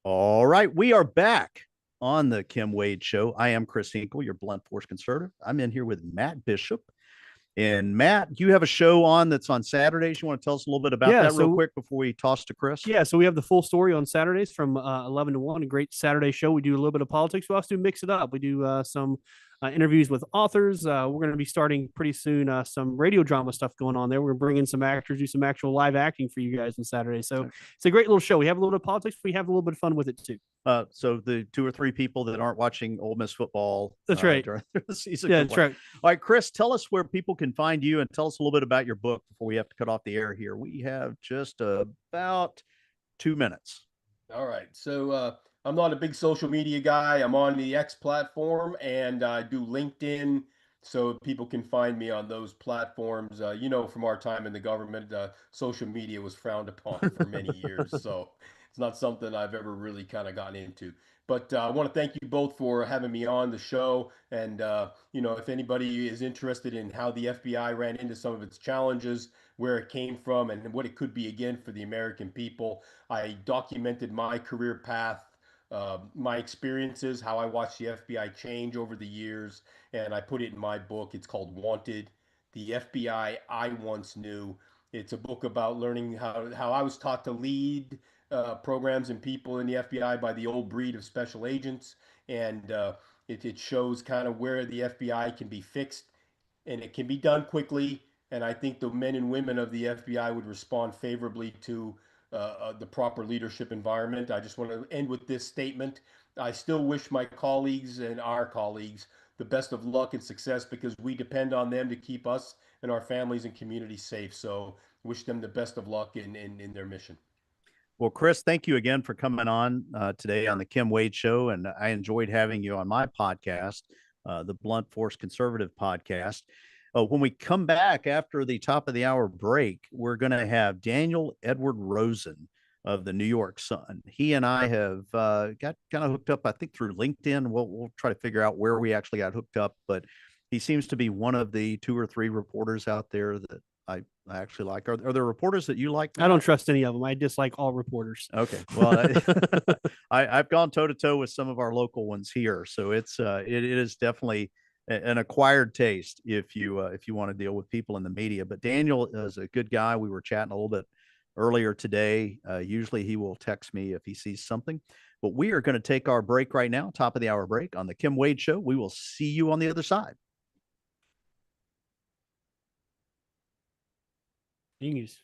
All right, we are back on the Kim Wade Show. I am Chris Hinkle, your blunt force conservative. I'm in here with Matt Bishop. And Matt, you have a show on that's on Saturdays. You want to tell us a little bit about Yeah, that real so quick before we toss to Chris? yeah, so we have the full story on Saturdays from 11 to 1. A great Saturday show. We do a little bit of politics. We also do mix it up. We do some interviews with authors. We're going to be starting pretty soon some radio drama stuff going on there. We're bringing some actors, do some actual live acting for you guys on Saturday. So it's a great little show. We have a little bit of politics. We have a little bit of fun with it too. So the 2 or 3 people that aren't watching Ole Miss football That's right. during the season. Yeah, that's right. All right, Chris, tell us where people can find you and tell us a little bit about your book before we have to cut off the air here. We have just about 2 minutes. All right. So I'm not a big social media guy. I'm on the X platform and I do LinkedIn so people can find me on those platforms. From our time in the government, social media was frowned upon for many years. So it's not something I've ever really kind of gotten into. But I want to thank you both for having me on the show. And, if anybody is interested in how the FBI ran into some of its challenges, where it came from, and what it could be again for the American people, I documented my career path, my experiences, how I watched the FBI change over the years, and I put it in my book. It's called Wanted, the FBI I Once Knew. It's a book about learning how I was taught to lead programs and people in the FBI by the old breed of special agents. And it shows kind of where the FBI can be fixed, and it can be done quickly. And I think the men and women of the FBI would respond favorably to the proper leadership environment. I just want to end with this statement. I still wish my colleagues and our colleagues the best of luck and success, because we depend on them to keep us and our families and communities safe. So wish them the best of luck in their mission. Well, Chris, thank you again for coming on today on the Kim Wade Show. And I enjoyed having you on my podcast, the Blunt Force Conservative podcast. When we come back after the top of the hour break, we're going to have Daniel Edward Rosen of the New York Sun. He and I have got kind of hooked up, I think, through LinkedIn. We'll try to figure out where we actually got hooked up, but he seems to be one of the 2 or 3 reporters out there that I actually like. Are there reporters that you like, Matt? I don't trust any of them. I dislike all reporters. Okay. Well, I've gone toe to toe with some of our local ones here, so it is definitely an acquired taste if you want to deal with people in the media. But Daniel is a good guy. We were chatting a little bit earlier today. Usually he will text me if he sees something. But we are going to take our break right now, top of the hour break on the Kim Wade Show. We will see you on the other side. You can use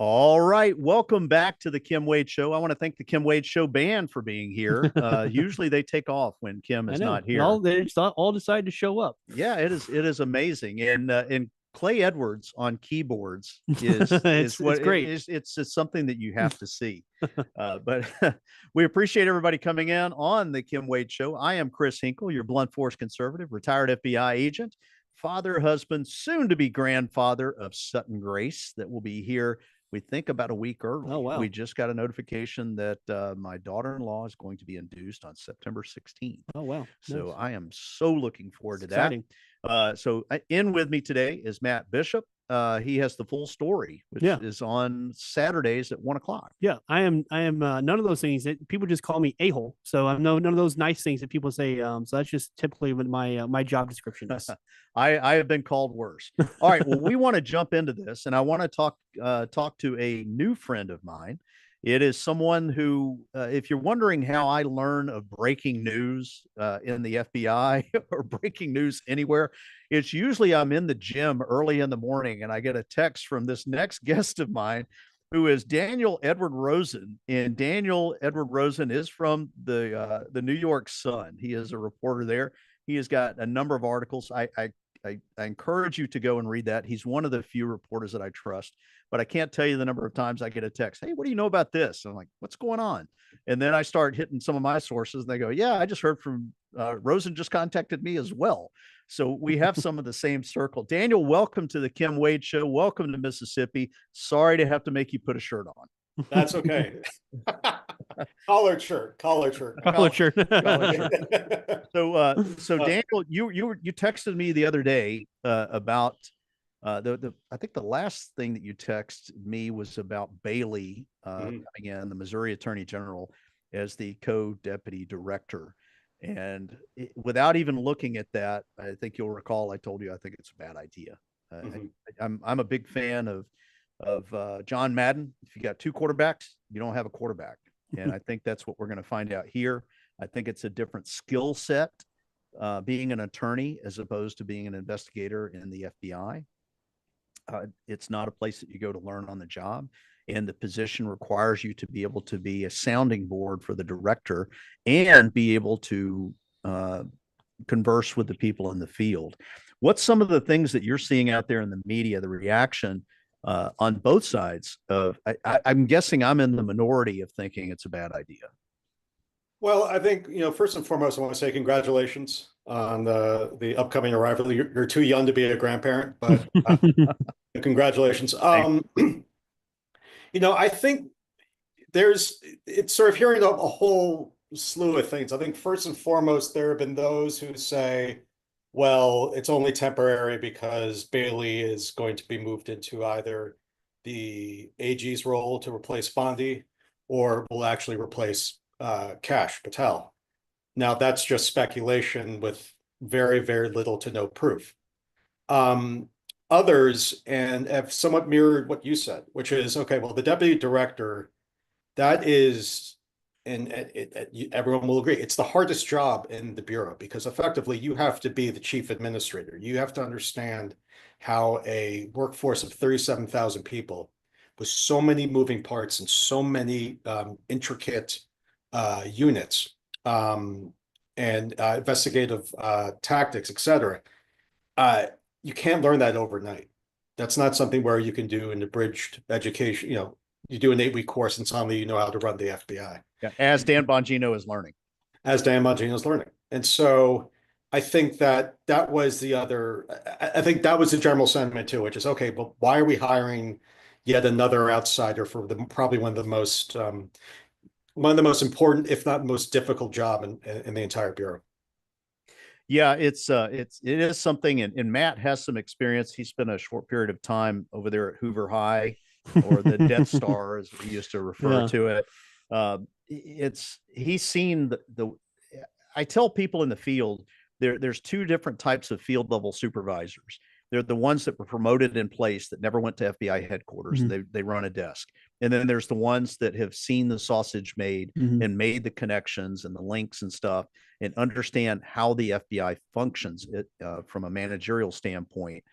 All right. Welcome back to the Kim Wade Show. I want to thank the Kim Wade Show band for being here. Usually they take off when Kim is not here. They just all decide to show up. Yeah, it is amazing. And Clay Edwards on keyboards is it's great. It's something that you have to see. But we appreciate everybody coming in on the Kim Wade Show. I am Chris Hinkle, your blunt force conservative, retired FBI agent, father, husband, soon to be grandfather of Sutton Grace, that will be here, we think, about a week early. Oh, wow. We just got a notification that my daughter-in-law is going to be induced on September 16th. Oh, wow. So Nice. I am so looking forward to Exciting. that. So in with me today is Matt Bishop. He has the full story, which is on Saturdays at 1:00. Yeah, I am none of those things that people just call me a-hole. So I'm none of those nice things that people say. So that's just typically what my job description is. I have been called worse. All right. Well, we want to jump into this, and I want to talk to a new friend of mine. It is someone who, if you're wondering how I learn of breaking news in the FBI or breaking news anywhere, it's usually I'm in the gym early in the morning and I get a text from this next guest of mine, who is Daniel Edward Rosen. And Daniel Edward Rosen is from the New York Sun. He is a reporter there. He has got a number of articles. I encourage you to go and read that. He's one of the few reporters that I trust, but I can't tell you the number of times I get a text. Hey, what do you know about this? And I'm like, what's going on? And then I start hitting some of my sources and they go, yeah, I just heard from Rosen just contacted me as well. So we have some of the same circle. Daniel, welcome to the Kim Wade Show. Welcome to Mississippi. Sorry to have to make you put a shirt on. That's okay. Collared shirt. So Daniel, you texted me the other day about I think the last thing that you texted me was about Bailey coming in, the Missouri Attorney General, as the co-deputy director. And without even looking at that, I think you'll recall I told you I think it's a bad idea. I'm a big fan of John Madden. If you got two quarterbacks, you don't have a quarterback. And I think that's what we're going to find out here. I think it's a different skill set, being an attorney as opposed to being an investigator in the FBI. It's not a place that you go to learn on the job. And the position requires you to be able to be a sounding board for the director and be able to converse with the people in the field. What's some of the things that you're seeing out there in the media, the reaction on both sides of, I'm guessing I'm in the minority of thinking it's a bad idea. Well, I think, first and foremost, I want to say congratulations on the upcoming arrival. You're too young to be a grandparent, but congratulations. I think it's sort of hearing a whole slew of things. I think first and foremost, there have been those who say, well, it's only temporary because Bailey is going to be moved into either the AG's role to replace Bondi or will actually replace Kash Patel. Now, that's just speculation with very, very little to no proof. Others, and have somewhat mirrored what you said, which is, okay, well, the deputy director, that is, and everyone will agree, it's the hardest job in the Bureau because effectively you have to be the chief administrator. You have to understand how a workforce of 37,000 people with so many moving parts and so many intricate units and investigative tactics, et cetera, you can't learn that overnight. That's not something where you can do an abridged education. You do an 8-week course and suddenly you know how to run the FBI. Yeah, as Dan Bongino is learning. As Dan Bongino is learning. And so I think that was the other, I think that was the general sentiment too, which is, okay, but why are we hiring yet another outsider for probably one of the most important, if not most difficult job in the entire Bureau. Yeah, it is something, and Matt has some experience. He spent a short period of time over there at Hoover High, or the Death Star, as we used to refer to it. He's seen I tell people in the field, there's two different types of field level supervisors. They're the ones that were promoted in place that never went to FBI headquarters. They run a desk. And then there's the ones that have seen the sausage made and made the connections and the links and stuff and understand how the FBI functions from a managerial standpoint.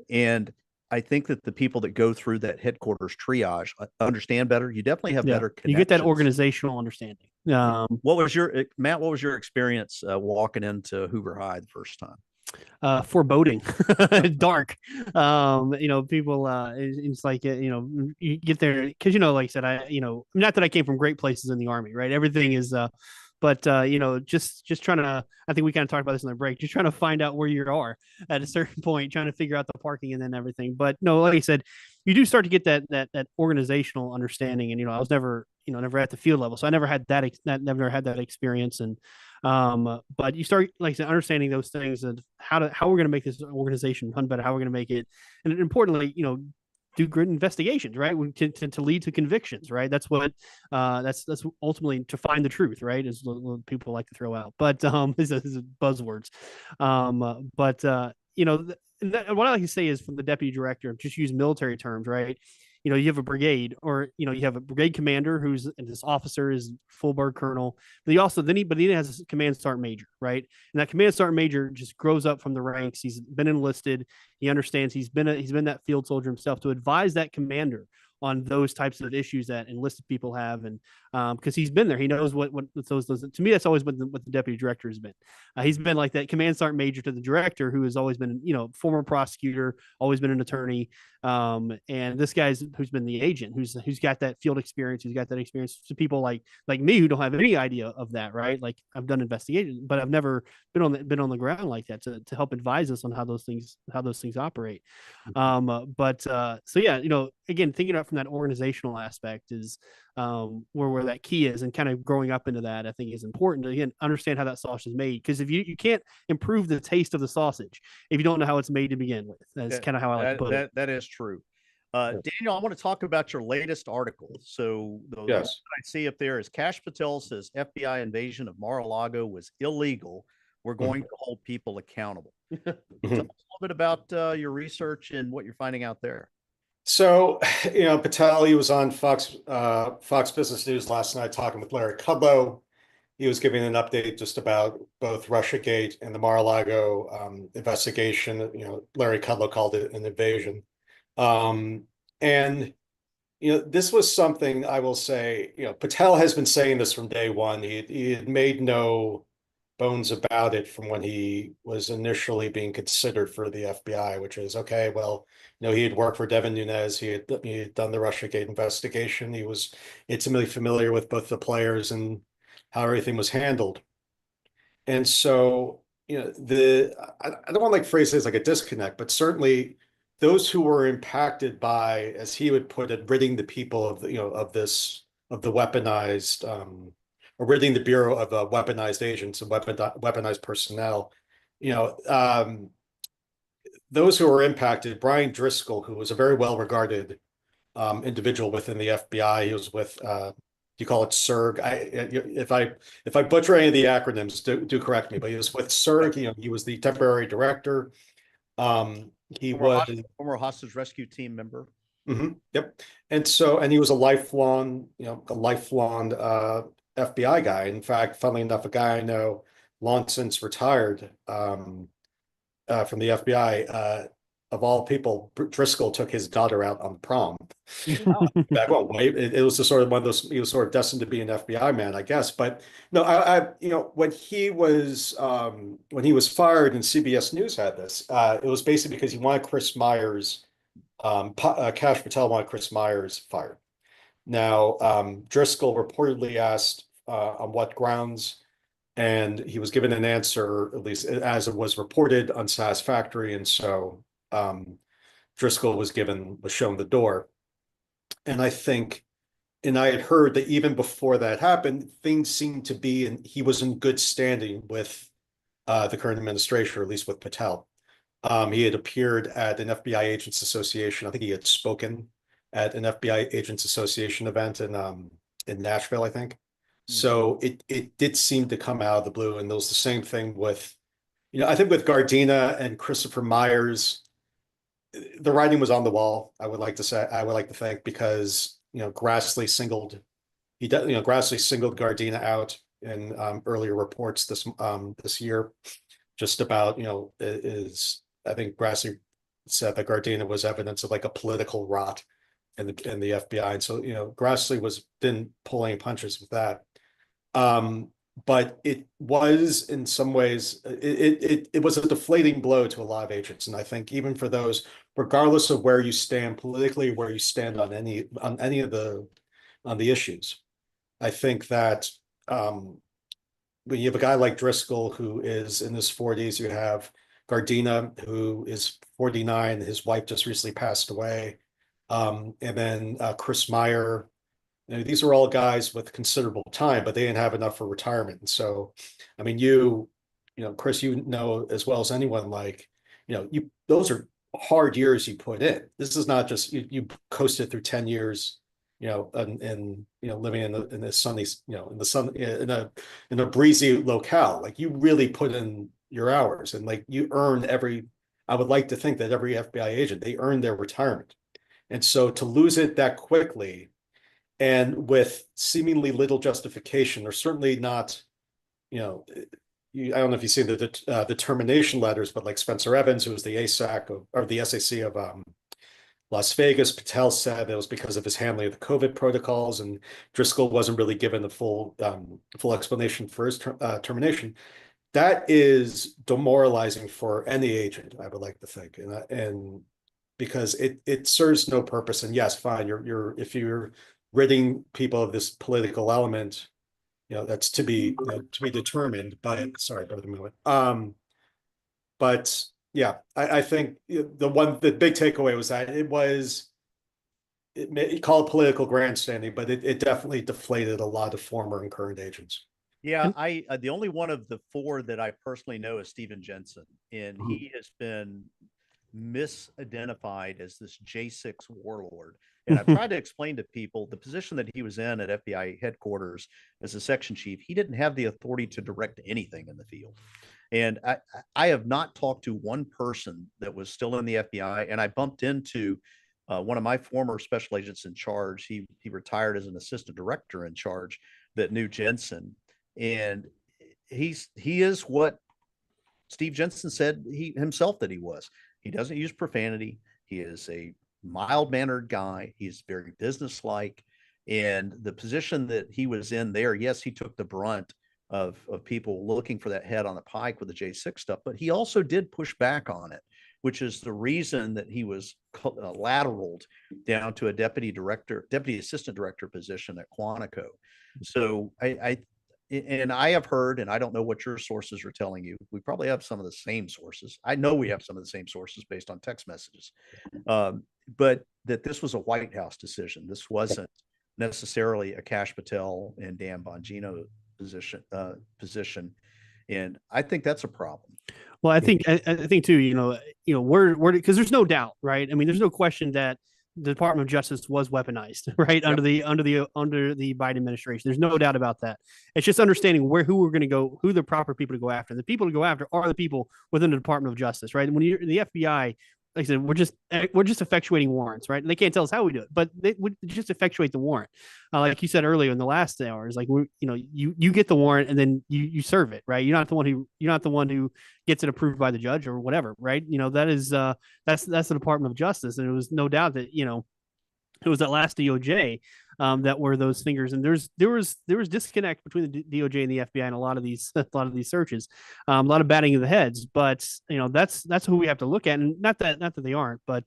And I think that the people that go through that headquarters triage understand better. You definitely have better connections. You get that organizational understanding. What was your Matt? What was your experience walking into Hoover High the first time? Foreboding, dark. People. It's like you get there because like I said, not that I came from great places in the Army, right? Everything is. But just trying to. I think we kind of talked about this in the break. Just trying to find out where you are at a certain point, trying to figure out the parking and then everything. But no, like I said, you do start to get that organizational understanding. And I was never never at the field level, so I never had never had that experience. And but you start, like I said, understanding those things and how we're going to make this organization run better, how we're going to make it, and importantly, do good investigations, right? To lead to convictions, right? That's what that's ultimately to find the truth, right? Is what people like to throw out, but is buzzwords. What I like to say is from the deputy director, just use military terms, right? You have a brigade, or you have a brigade commander who's, and this officer is full bird colonel, but he has a command sergeant major, right? And that command sergeant major just grows up from the ranks. He's been enlisted. He understands. He's been that field soldier himself to advise that commander on those types of issues that enlisted people have, and because he's been there, he knows what those. To me, that's always what the deputy director has been. He's been like that command sergeant major to the director, who has always been former prosecutor, always been an attorney, and this guy's who's been the agent, who's got that field experience, who's got that experience to people like me who don't have any idea of that, right? Like I've done investigations, but I've never been on the ground like that to help advise us on how those things operate. So yeah, again, thinking about from that organizational aspect is where that key is, and kind of growing up into that, I think, is important to, again, understand how that sausage is made, because if you can't improve the taste of the sausage if you don't know how it's made to begin with. That's kind of how I like to put it. That is true. Daniel, I want to talk about your latest article. So the one I see up there is Kash Patel says FBI invasion of Mar-a-Lago was illegal. We're going to hold people accountable. Tell us a little bit about your research and what you're finding out there. So, Patel, he was on Fox Business News last night talking with Larry Kudlow. He was giving an update just about both Russiagate and the Mar-a-Lago investigation. Larry Kudlow called it an invasion. This was something I will say, Patel has been saying this from day one. He had made no bones about it from when he was initially being considered for the FBI, which is, okay, well, he had worked for Devin Nunes. He had done the Russiagate investigation. He was intimately familiar with both the players and how everything was handled. And so, I don't want to phrase it as like a disconnect, but certainly those who were impacted by, as he would put it, ridding the people of the, of the weaponized, or ridding the Bureau of weaponized agents and weaponized personnel, those who were impacted, Brian Driscoll, who was a very well-regarded individual within the FBI, he was with, you call it SERG. If I butcher any of the acronyms, do correct me, but he was with SERG. He was the temporary director. He was former hostage rescue team member. Yep. And he was a lifelong FBI guy. In fact, funnily enough, a guy I know long since retired from the FBI. Of all people, Driscoll took his daughter out on prom. Back it was just sort of one of those. He was sort of destined to be an FBI man, I guess. But no, when he was fired, and CBS News had this, it was basically because he wanted Chris Myers. Kash Patel wanted Chris Myers fired. Now, Driscoll reportedly asked on what grounds, and he was given an answer, at least as it was reported, unsatisfactory, and so Driscoll was shown the door. And I had heard that even before that happened, things seemed to be, and he was in good standing with the current administration, or at least with Patel. He had appeared at an FBI Agents Association. I think he had spoken at an FBI Agents Association event in Nashville, I think. So it did seem to come out of the blue. And there was the same thing with, I think with Gardena and Christopher Myers, the writing was on the wall. I would like to think, because Grassley singled Gardena out in earlier reports this year, just about I think Grassley said that Gardena was evidence of like a political rot in the FBI. And so, Grassley didn't pull any punches with that. But it was in some ways, it was a deflating blow to a lot of agents. And I think even for those, regardless of where you stand politically, where you stand on any of the issues, I think that when you have a guy like Driscoll who is in his 40s, you have Gardena who is 49, his wife just recently passed away. And then Chris Meyer. These are all guys with considerable time, but they didn't have enough for retirement. And so, I mean, Chris, you know as well as anyone, like, those are hard years you put in. This is not just you coasted through 10 years, and living in the sunny, in the sun in a breezy locale. Like, you really put in your hours, and like you earn I would like to think that every FBI agent, they earn their retirement. And so to lose it that quickly and with seemingly little justification, or certainly not, I don't know if you've seen the termination letters, but like Spencer Evans, who was the or the SAC of Las Vegas, Patel said it was because of his handling of the COVID protocols, and Driscoll wasn't really given the full explanation for his termination. That is demoralizing for any agent, I would like to think, and because it serves no purpose. And yes, fine, if you're ridding people of this political element, that's to be determined. But sorry, brother, moment. But yeah, I think the big takeaway was that you call it political grandstanding, but it definitely deflated a lot of former and current agents. Yeah, I the only one of the four that I personally know is Stephen Jensen, and he has been misidentified as this J6 warlord. And I've tried to explain to people the position that he was in at FBI headquarters as a section chief. He didn't have the authority to direct anything in the field. And I have not talked to one person that was still in the FBI. And I bumped into one of my former special agents in charge. He retired as an assistant director in charge that knew Jensen. And he is what Steve Jensen said himself that he was. He doesn't use profanity. He is a mild-mannered guy. He's very businesslike. And the position that he was in there, yes, he took the brunt of people looking for that head on the pike with the J6 stuff, but he also did push back on it, which is the reason that he was lateraled down to a deputy assistant director position at Quantico. So and I have heard, and I don't know what your sources are telling you. We probably have some of the same sources. I know we have some of the same sources based on text messages, but that this was a White House decision. This wasn't necessarily a Kash Patel and Dan Bongino position. And I think that's a problem. Well, I think too, we're because there's no doubt, right? I mean, there's no question that the Department of Justice was weaponized, right? Yep. under the Biden administration. There's no doubt about that. It's just understanding who we're going to go, who the proper people to go after. The people to go after are the people within the Department of Justice, right? When you're in the FBI, like I said, we're just effectuating warrants, right? And they can't tell us how we do it, but they would just effectuate the warrant. Like you said earlier in the last hours, like you get the warrant and then you serve it, right? You're not the one who gets it approved by the judge or whatever, right? That is that's the Department of Justice, and it was no doubt that it was that last DOJ that were those fingers, and there was disconnect between the DOJ and the FBI in a lot of these searches, a lot of batting of the heads. But that's who we have to look at, and not that they aren't, but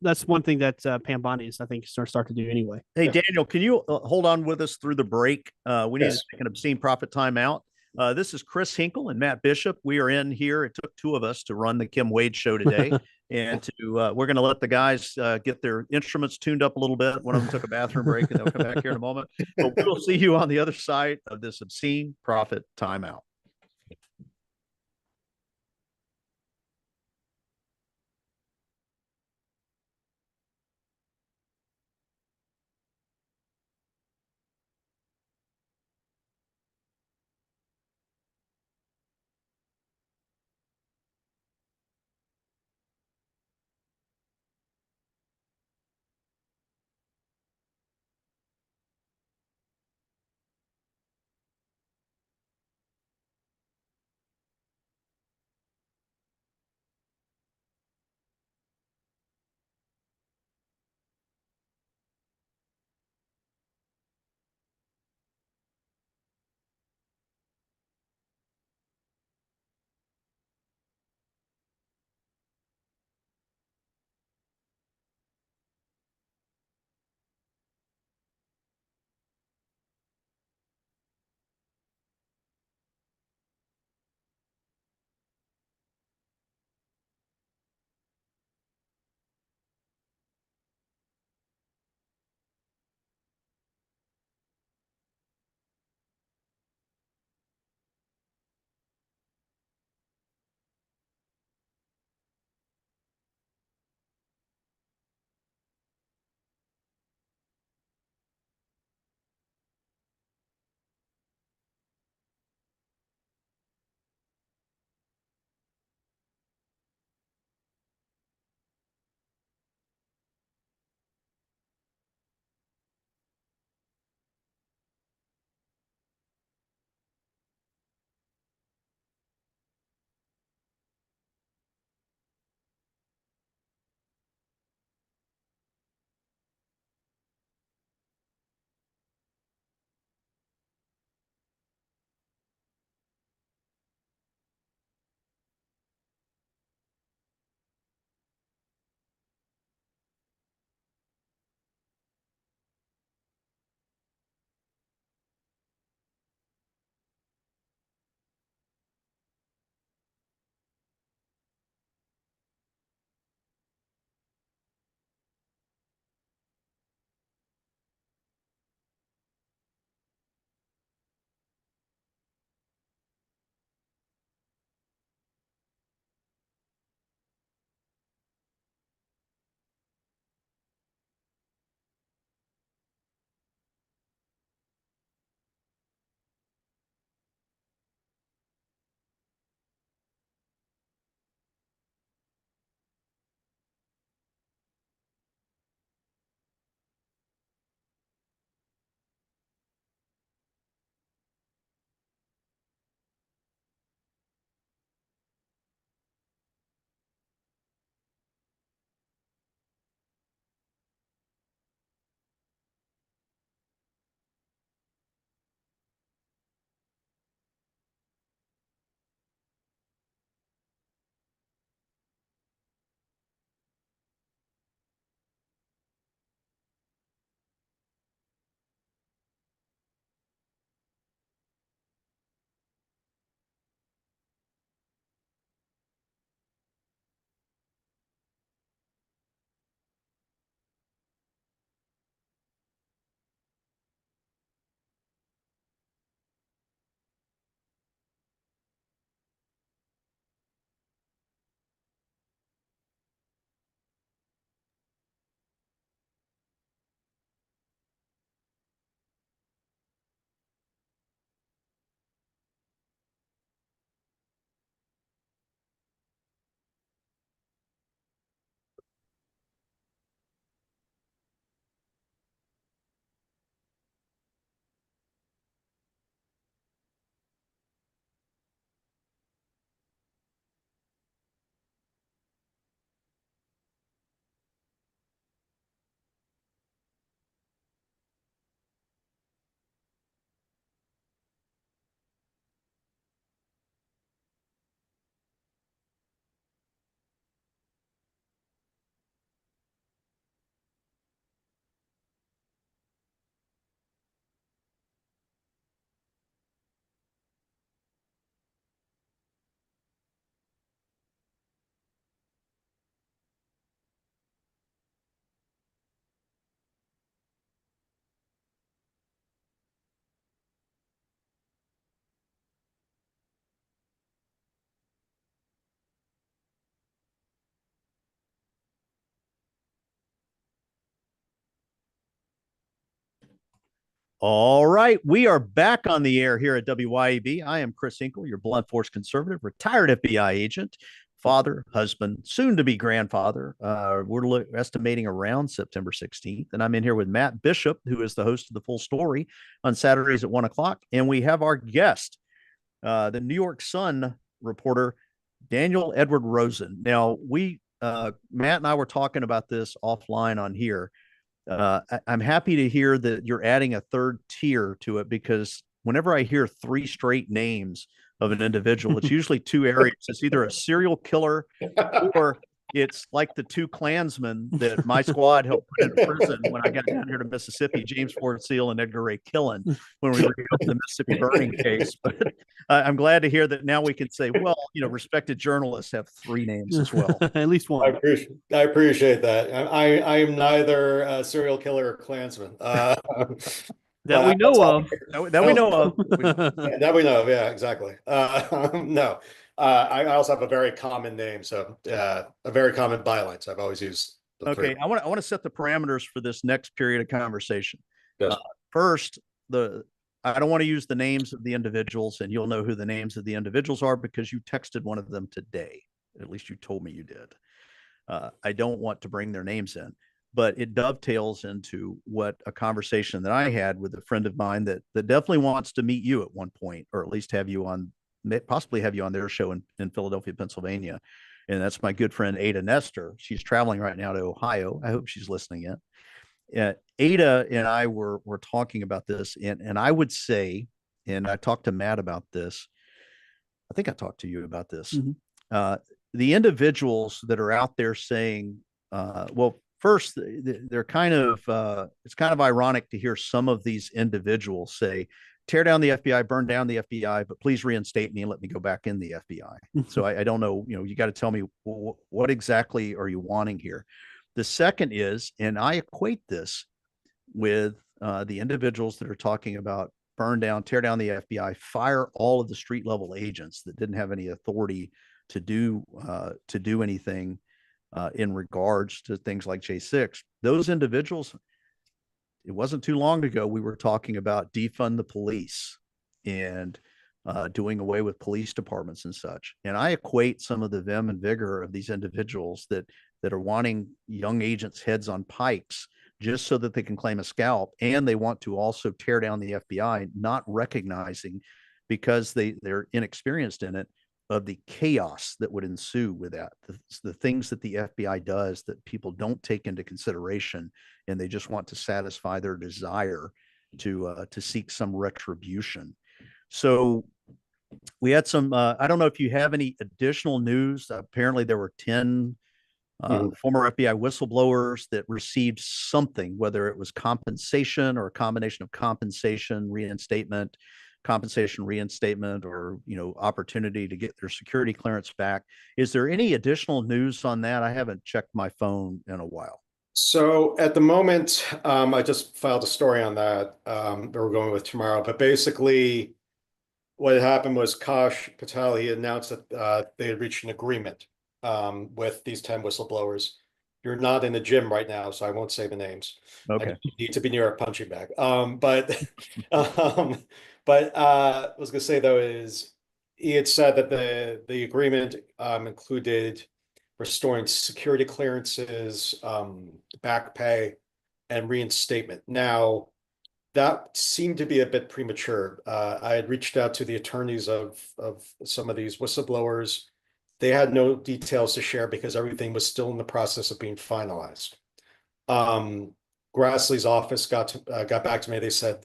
that's one thing that Pam Bondi is, I think, start to do anyway. Hey, Daniel, can you hold on with us through the break? We need to take an obscene profit timeout. This is Chris Hinkle and Matt Bishop. We are in here. It took two of us to run the Kim Wade show today. And we're going to let the guys get their instruments tuned up a little bit. One of them took a bathroom break, and they'll come back here in a moment. But we'll see you on the other side of this obscene profit timeout. All right, we are back on the air here at WYAB. I am Chris Hinkle, your blunt force conservative, retired FBI agent, father, husband, soon to be grandfather. We're estimating around September 16th. And I'm in here with Matt Bishop, who is the host of The Full Story on Saturdays at 1 o'clock. And we have our guest, the New York Sun reporter, Daniel Edward Rosen. Now, Matt and I were talking about this offline on here. I'm happy to hear that you're adding a third tier to it, because whenever I hear three straight names of an individual, it's usually two areas. It's either a serial killer or it's like the two Klansmen that my squad helped put into prison when I got down here to Mississippi, James Ford Seal and Edgar Ray Killen, when we reopened the Mississippi burning case. But I'm glad to hear that now we can say, well, respected journalists have three names as well. At least one. I appreciate that. I am neither a serial killer or Klansman. That we know of. That we know of. That we know of. Yeah, exactly. No. I also have a very common name, so a very common byline. So I've always used. Okay, I want to set the parameters for this next period of conversation. Yes. First, I don't want to use the names of the individuals, and you'll know who the names of the individuals are because you texted one of them today. At least you told me you did. I don't want to bring their names in, but it dovetails into what a conversation that I had with a friend of mine that definitely wants to meet you at one point, or at least have you on, possibly have you on their show in Philadelphia, Pennsylvania. And that's my good friend, Ada Nestor. She's traveling right now to Ohio. I hope she's listening in. Ada and I were talking about this, and I would say, and I talked to Matt about this. I think I talked to you about this. Mm-hmm. The individuals that are out there saying, well, first, they're kind of, it's kind of ironic to hear some of these individuals say, tear down the FBI, burn down the FBI, but please reinstate me and let me go back in the FBI. So I don't know, you got to tell me what exactly are you wanting here? The second is, and I equate this with the individuals that are talking about burn down, tear down the FBI, fire all of the street level agents that didn't have any authority to do anything in regards to things like J6. Those individuals, it wasn't too long ago, we were talking about defund the police and doing away with police departments and such. And I equate some of the vim and vigor of these individuals that are wanting young agents' heads on pikes just so that they can claim a scalp. And they want to also tear down the FBI, not recognizing, because they're inexperienced in it, of the chaos that would ensue with that, the things that the FBI does that people don't take into consideration, and they just want to satisfy their desire to seek some retribution. So we had some, I don't know if you have any additional news. Apparently there were 10 former FBI whistleblowers that received something, whether it was compensation or a combination of compensation, reinstatement, or opportunity to get their security clearance back. Is there any additional news on that? I haven't checked my phone in a while. So at the moment, I just filed a story on that that we're going with tomorrow. But basically, what had happened was Kash Patel, he announced that they had reached an agreement with these 10 whistleblowers. You're not in the gym right now, so I won't say the names. Okay. You need to be near a punching bag. But what I was going to say, though, is he had said that the agreement included restoring security clearances, back pay, and reinstatement. Now, that seemed to be a bit premature. I had reached out to the attorneys of some of these whistleblowers. They had no details to share because everything was still in the process of being finalized. Grassley's office got back to me. They said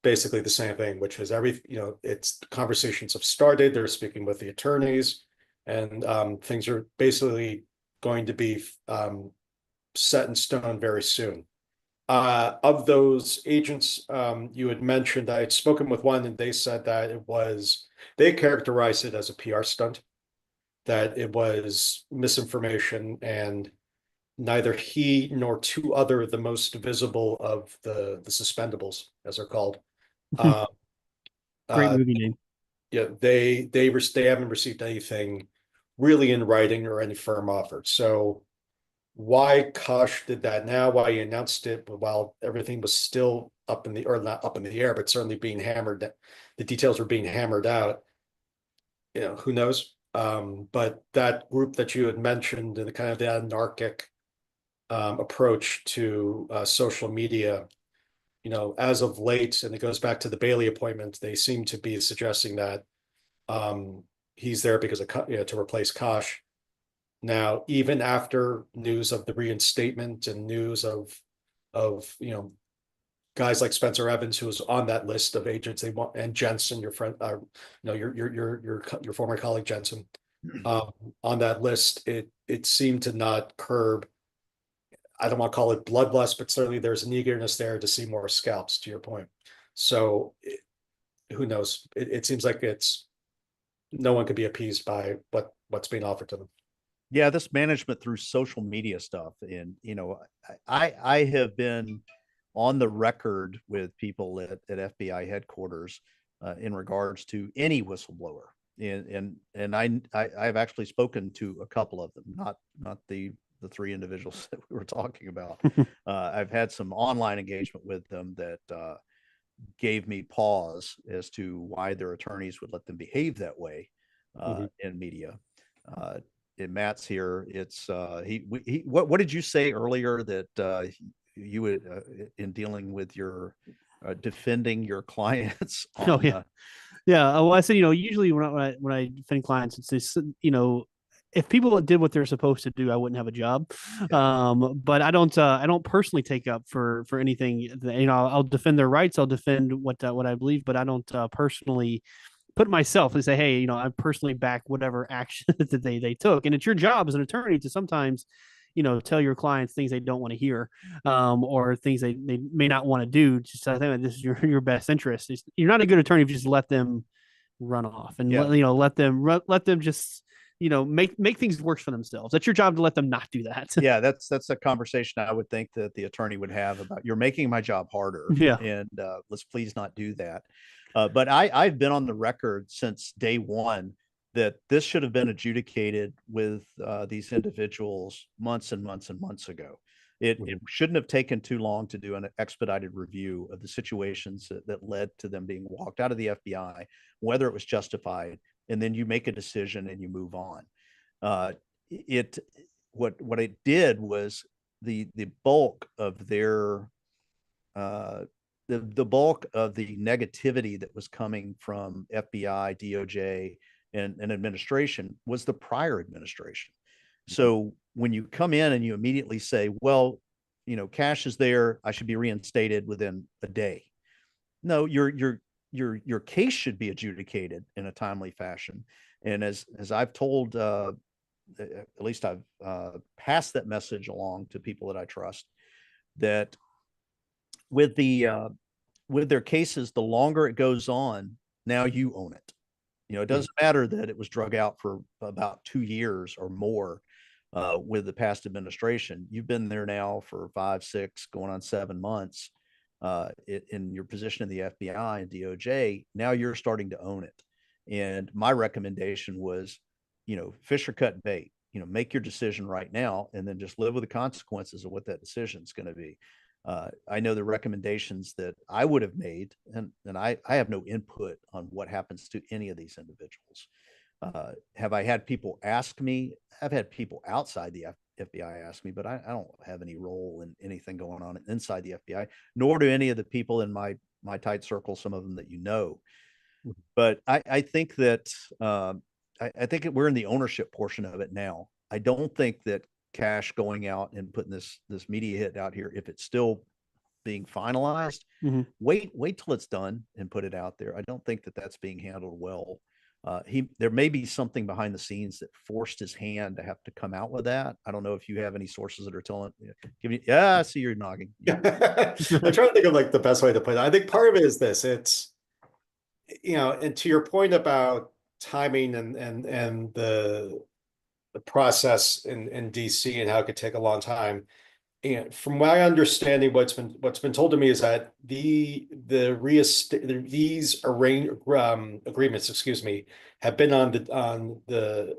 basically the same thing, which is it's conversations have started. They're speaking with the attorneys, and things are basically going to be set in stone very soon. Of those agents you had mentioned, I had spoken with one, and they said that they characterized it as a PR stunt, that it was misinformation, and neither he nor two other the most visible of the suspendables, as they're called. Great movie name. Yeah, they haven't received anything really in writing or any firm offer. So why Kosh did that now, why he announced it, but while everything was still up in the, or not up in the air, but certainly being hammered, the details were being hammered out. Who knows? But that group that you had mentioned, and the kind of the anarchic approach to social media, as of late, and it goes back to the Bailey appointment, they seem to be suggesting that he's there because of, to replace Kosh. Now, even after news of the reinstatement and news of guys like Spencer Evans, who was on that list of agents they want, and Jensen, your friend, your former colleague Jensen, on that list, it seemed to not curb. I don't want to call it bloodlust, but certainly there's an eagerness there to see more scalps, to your point. So who knows? It seems like no one could be appeased by what's being offered to them. Yeah, this management through social media stuff. And, I have been on the record with people at FBI headquarters in regards to any whistleblower. And I've actually spoken to a couple of them, not the three individuals that we were talking about. I've had some online engagement with them that gave me pause as to why their attorneys would let them behave that way in media. And Matt's here. It's what did you say earlier that you would in dealing with your defending your clients? Oh yeah, yeah. Well, I said usually when I defend clients, it's this, if people did what they're supposed to do, I wouldn't have a job. But I don't personally take up for anything. I'll defend their rights. I'll defend what I believe, but I don't personally put myself and say, hey, I personally back whatever action that they took. And it's your job as an attorney to sometimes, tell your clients things they don't want to hear, or things they may not want to do. Just I think this is your best interest. You're not a good attorney if you just let them run off and let them just make things worse for themselves. That's your job to let them not do that. Yeah, that's a conversation I would think that the attorney would have about, you're making my job harder. Yeah. And let's please not do that. But I've been on the record since day one that this should have been adjudicated with these individuals months and months and months ago. It shouldn't have taken too long to do an expedited review of the situations that led to them being walked out of the FBI, whether it was justified, and then you make a decision and you move on. What it did was the bulk of their the bulk of the negativity that was coming from FBI, DOJ, and administration was the prior administration. So when you come in and you immediately say, well, cash is there, I should be reinstated within a day. No, your case should be adjudicated in a timely fashion. And as I've told, at least I've passed that message along to people that I trust, that with their cases, the longer it goes on, now you own it. It doesn't matter that it was drug out for about 2 years or more with the past administration. You've been there now for 5, 6, going on 7 months in your position in the FBI and DOJ. Now you're starting to own it. And my recommendation was, fish or cut bait. Make your decision right now, and then just live with the consequences of what that decision is going to be. I know the recommendations that I would have made, and I have no input on what happens to any of these individuals. Have I had people ask me? I've had people outside the FBI ask me, but I don't have any role in anything going on inside the FBI, nor do any of the people in my tight circle, some of them that But I think that I think we're in the ownership portion of it now. I don't think that cash going out and putting this media hit out here, if it's still being finalized, wait till it's done and put it out there. I don't think that that's being handled well. There may be something behind the scenes that forced his hand to have to come out with that. I don't know if you have any sources that are telling. I see you're nodding. I'm trying to think of like the best way to put it. I think part of it is this. It's and to your point about timing and the process in DC and how it could take a long time. And from my understanding, what's been told to me is that these agreements, have been on the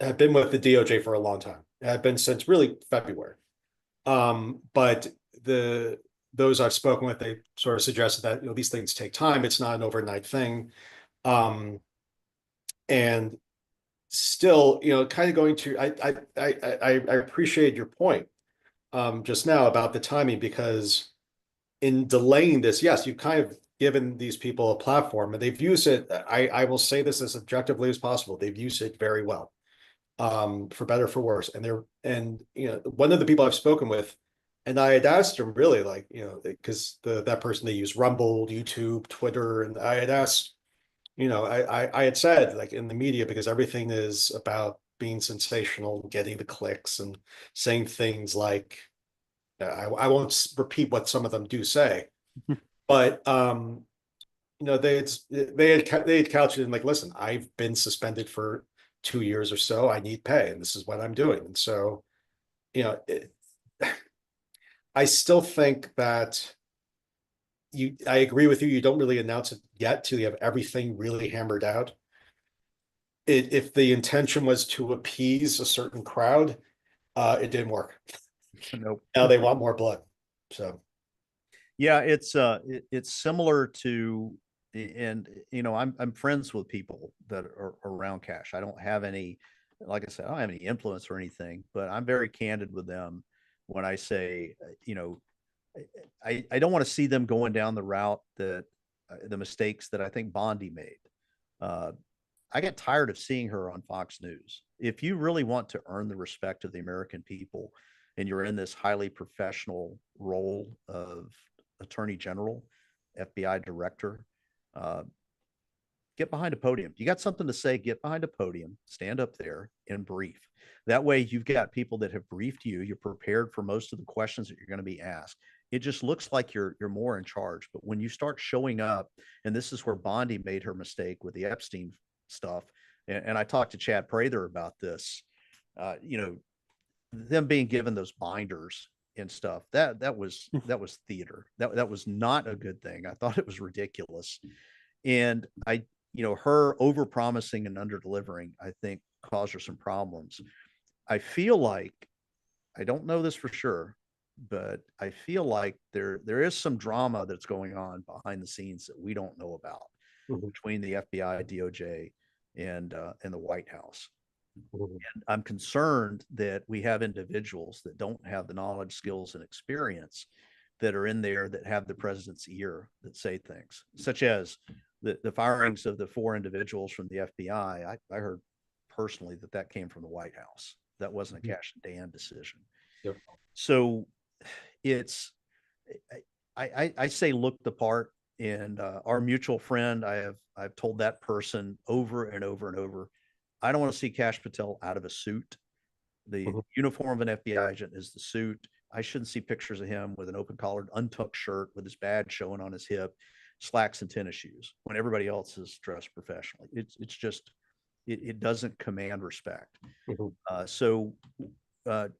have been with the DOJ for a long time. Have been since really February. But those I've spoken with, they sort of suggested that, you know, these things take time. It's not an overnight thing. And still, you know, kind of going to, I appreciate your point just now about the timing, because in delaying this, yes, you've kind of given these people a platform, and they've used it. I will say this as objectively as possible. They've used it very well, for better, for worse. And you know, one of the people I've spoken with, and I had asked him really, like, you know, because that person, they use Rumble, YouTube, Twitter, and I had asked, you know, I had said, like, in the media, because everything is about being sensational, getting the clicks, and saying things like, I won't repeat what some of them do say, but you know, they had couched it in like, listen, I've been suspended for 2 years or so. I need pay, and this is what I'm doing. And so, you know, I still think that I agree with you. You don't really announce it yet till you have everything really hammered out. If the intention was to appease a certain crowd, it didn't work. Nope. Now they want more blood. So yeah, it's similar to, and you know, I'm friends with people that are around cash. I don't have any, like I said, I don't have any influence or anything, but I'm very candid with them when I say, you know, I don't want to see them going down the route that the mistakes that I think Bondi made. I get tired of seeing her on Fox News. If you really want to earn the respect of the American people, and you're in this highly professional role of Attorney General, FBI Director, get behind a podium. You got something to say, get behind a podium, stand up there and brief. That way you've got people that have briefed you. You're prepared for most of the questions that you're going to be asked. It just looks like you're more in charge. But when you start showing up, and this is where Bondi made her mistake with the Epstein stuff, and I talked to Chad Prather about this, you know, them being given those binders and stuff, that was theater. That was not a good thing. I thought it was ridiculous. And you know, her over promising and under delivering, I think, caused her some problems. I feel like, I don't know this for sure, but I feel like there is some drama that's going on behind the scenes that we don't know about, between the FBI, DOJ, and the White House. And I'm concerned that we have individuals that don't have the knowledge, skills, and experience that are in there that have the president's ear, that say things such as the firings of the 4 individuals from the FBI. I heard personally that came from the White House. That wasn't a Cash and Dan decision. Yep. So it's, I say look the part. And our mutual friend, I've told that person over and over and over, I don't want to see Kash Patel out of a suit. The uniform of an FBI agent is the suit. I shouldn't see pictures of him with an open collared, untucked shirt with his badge showing on his hip, slacks and tennis shoes, when everybody else is dressed professionally. It's just, it doesn't command respect. So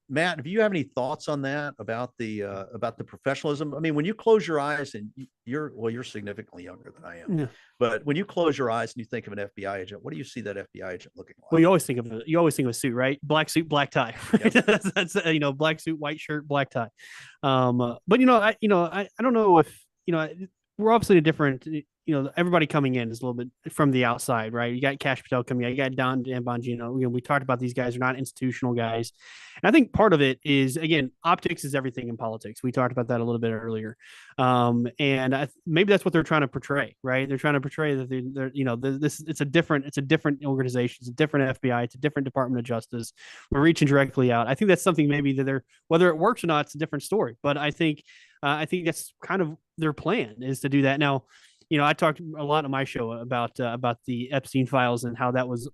Matt, do you have any thoughts on that, about the professionalism? I mean, when you close your eyes, and you're significantly younger than I am, but when you close your eyes and you think of an FBI agent, what do you see that FBI agent looking like? Well, you always think of a suit, right? Black suit, black tie. Right? Yep. that's you know, black suit, white shirt, black tie. But I don't know if, we're obviously a different, everybody coming in is a little bit from the outside, right? You got Kash Patel coming in, you got Dan Bongino. We talked about these guys are not institutional guys. And I think part of it is, again, optics is everything in politics. We talked about that a little bit earlier. And maybe that's what they're trying to portray, right? They're trying to portray that it's a different organization. It's a different FBI. It's a different Department of Justice. We're reaching directly out. I think that's something maybe that whether it works or not, it's a different story. But I think that's kind of their plan, is to do that. Now, I talked a lot on my show about the Epstein files and how that was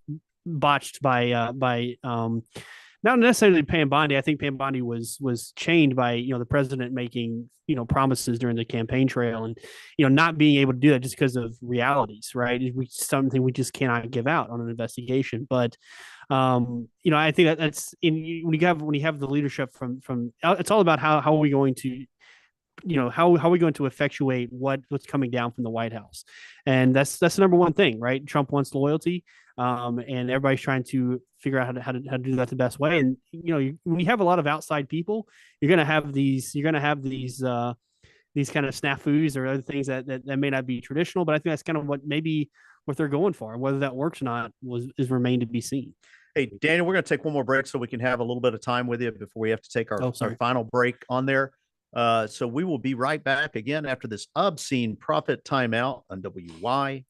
botched by not necessarily Pam Bondi. I think Pam Bondi was chained by the president making promises during the campaign trail, and not being able to do that just because of realities, right? Something we just cannot give out on an investigation. But I think that's when you have the leadership from it's all about how are we going to how are we going to effectuate what's coming down from the White House? And that's the number one thing, right? Trump wants loyalty, and everybody's trying to figure out how to do that the best way. And when you have a lot of outside people, you're gonna have these kind of snafus or other things that may not be traditional. But I think that's kind of what they're going for. Whether that works or not is remain to be seen. Hey, Daniel, we're going to take one more break so we can have a little bit of time with you before we have to take our final break on there. So we will be right back again after this obscene profit timeout on WYAB.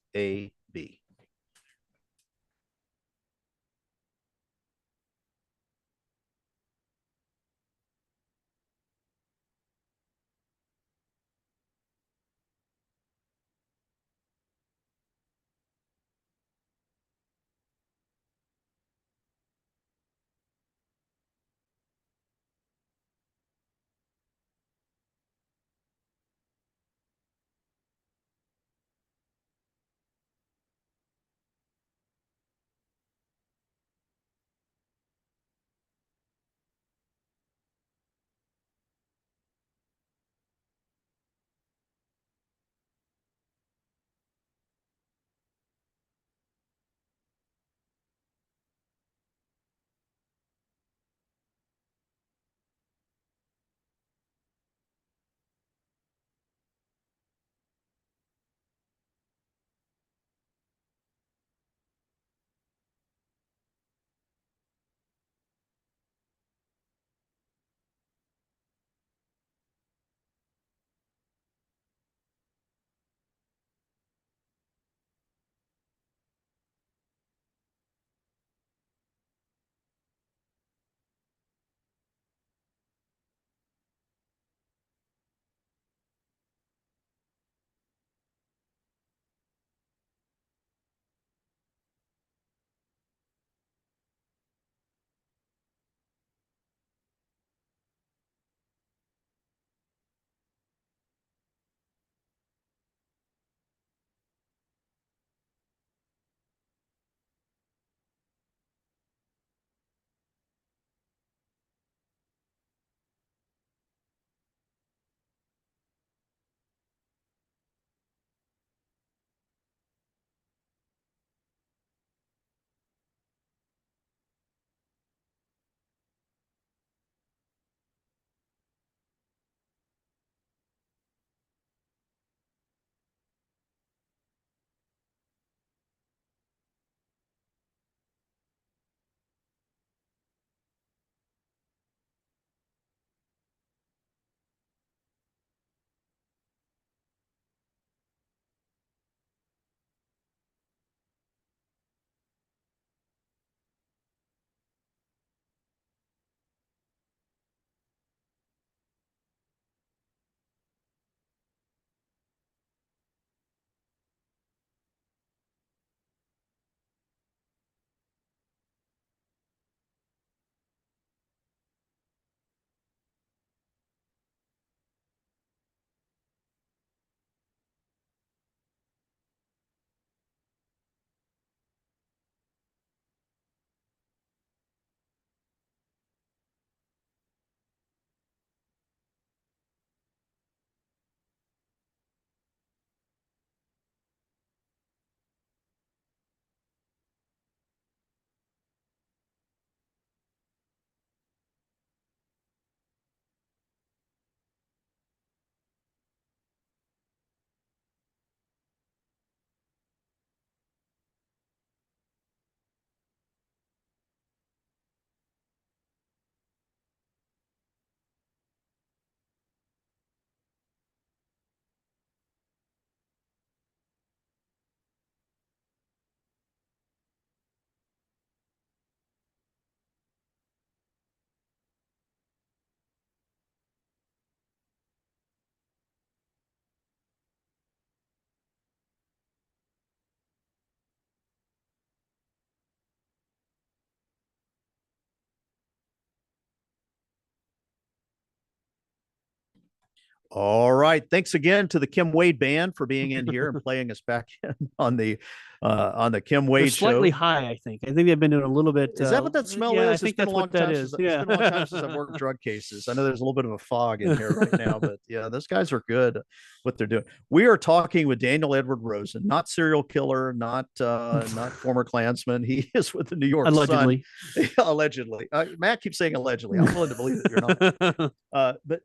All right. Thanks again to the Kim Wade Band for being in here and playing us back in on the on the Kim They're Wade slightly show. high, I think. I think they've been doing a little bit. Is that what that smell yeah, is? I think It's been that's a long what that time is. since Yeah. it's been a long time since I've worked drug cases. I know there's a little bit of a fog in here right now, but yeah, those guys are good at what they're doing. We are talking with Daniel Edward Rosen, not serial killer, not former Klansman. He is with the New York Allegedly. Sun. Allegedly. Matt keeps saying allegedly. I'm willing to believe that you're not.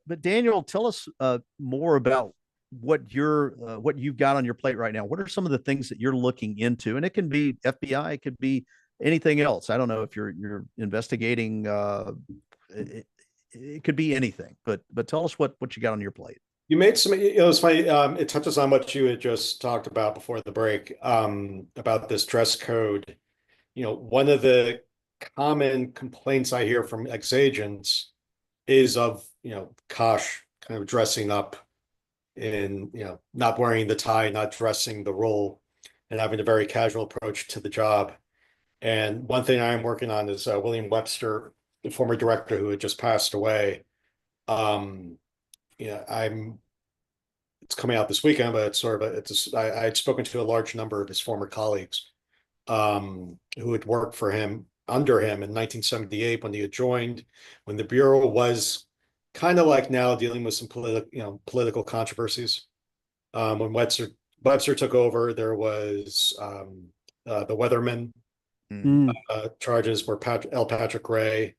But Daniel, tell us more about what you've got on your plate right now. What are some of the things that you're looking into? And it can be FBI, it could be anything else. I don't know if you're investigating. It could be anything. But tell us what you got on your plate. You made some, it's funny. It touches on what you had just talked about before the break, about this dress code. One of the common complaints I hear from ex-agents is of, Kosh kind of dressing up in, not wearing the tie, not dressing the role, and having a very casual approach to the job. And one thing I'm working on is William Webster, the former director who had just passed away. It's coming out this weekend, but it's sort of I had spoken to a large number of his former colleagues who had worked for him under him in 1978 when he had joined, when the Bureau was kind of like now dealing with some political controversies. When Webster took over, there was the Weatherman charges where L. Patrick Gray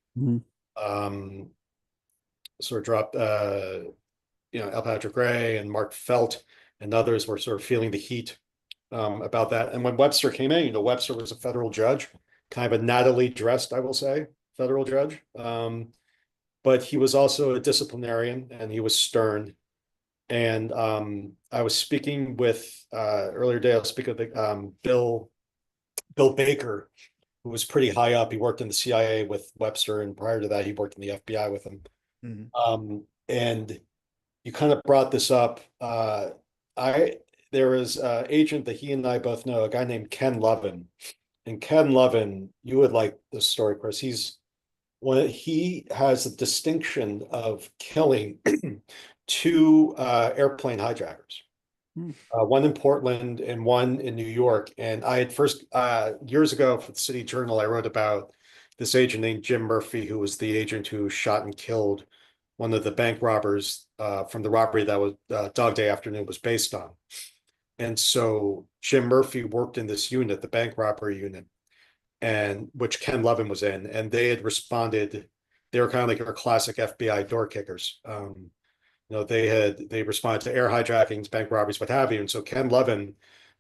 sort of dropped. L. Patrick Gray and Mark Felt and others were sort of feeling the heat about that. And when Webster came in, Webster was a federal judge, kind of a nattily dressed, I will say, federal judge. But he was also a disciplinarian and he was stern. And I was speaking with earlier today, I was speaking with Bill Baker, who was pretty high up. He worked in the CIA with Webster, and prior to that, he worked in the FBI with him. And you kind of brought this up. There is an agent that he and I both know, a guy named Ken Lovin. And Ken Lovin, you would like this story, Chris. He has the distinction of killing two airplane hijackers. One in Portland and one in New York. And I had first, years ago for the City Journal, I wrote about this agent named Jim Murphy, who was the agent who shot and killed one of the bank robbers from the robbery that was Dog Day Afternoon was based on. And so Jim Murphy worked in this unit, the bank robbery unit, and which Ken Lovin was in, and they had responded. They were kind of like our classic FBI door kickers. They responded to air hijackings, bank robberies, what have you. And so Ken Lovin,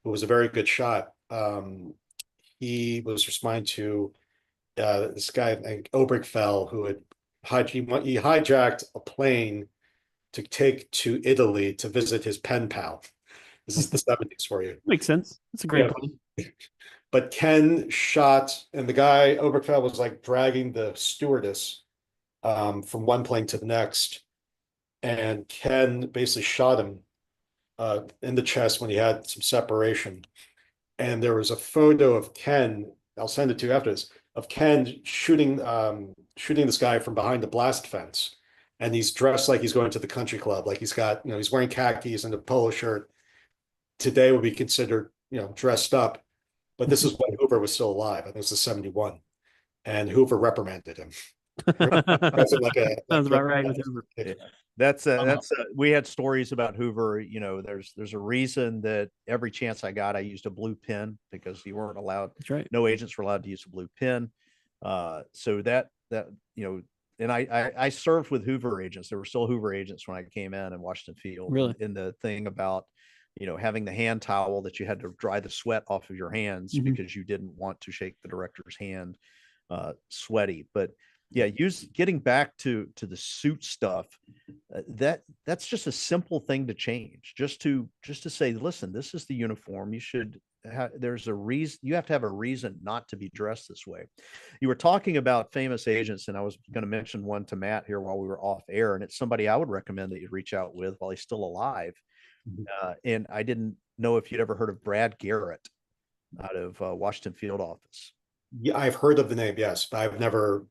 who was a very good shot, he was responding to this guy named Obergfell, who had he hijacked a plane to take to Italy to visit his pen pal. This is the 70s for you. Makes sense. That's a great point. But Ken shot, and the guy Obergfell was like dragging the stewardess from one plane to the next, and Ken basically shot him in the chest when he had some separation. And there was a photo of Ken. I'll send it to you after this. Of Ken shooting this guy from behind the blast fence, and he's dressed like he's going to the country club, like he's got, he's wearing khakis and a polo shirt. Today would be considered, dressed up, but this is when Hoover was still alive. I think it was the 71, and Hoover reprimanded him. Sounds about right with Hoover. That's we had stories about Hoover. There's a reason that every chance I got, I used a blue pen because you weren't allowed. That's right. No agents were allowed to use a blue pen. So that and I served with Hoover agents. There were still Hoover agents when I came in Washington Field. Really? In the thing about, having the hand towel that you had to dry the sweat off of your hands because you didn't want to shake the director's hand sweaty. But yeah, getting back to the suit stuff, that's just a simple thing to change. Just to say, listen, this is the uniform. You should there's a reason. You have to have a reason not to be dressed this way. You were talking about famous agents, and I was going to mention one to Matt here while we were off air, and it's somebody I would recommend that you reach out with while he's still alive. And I didn't know if you'd ever heard of Brad Garrett out of Washington Field Office. Yeah, I've heard of the name, yes, but I've never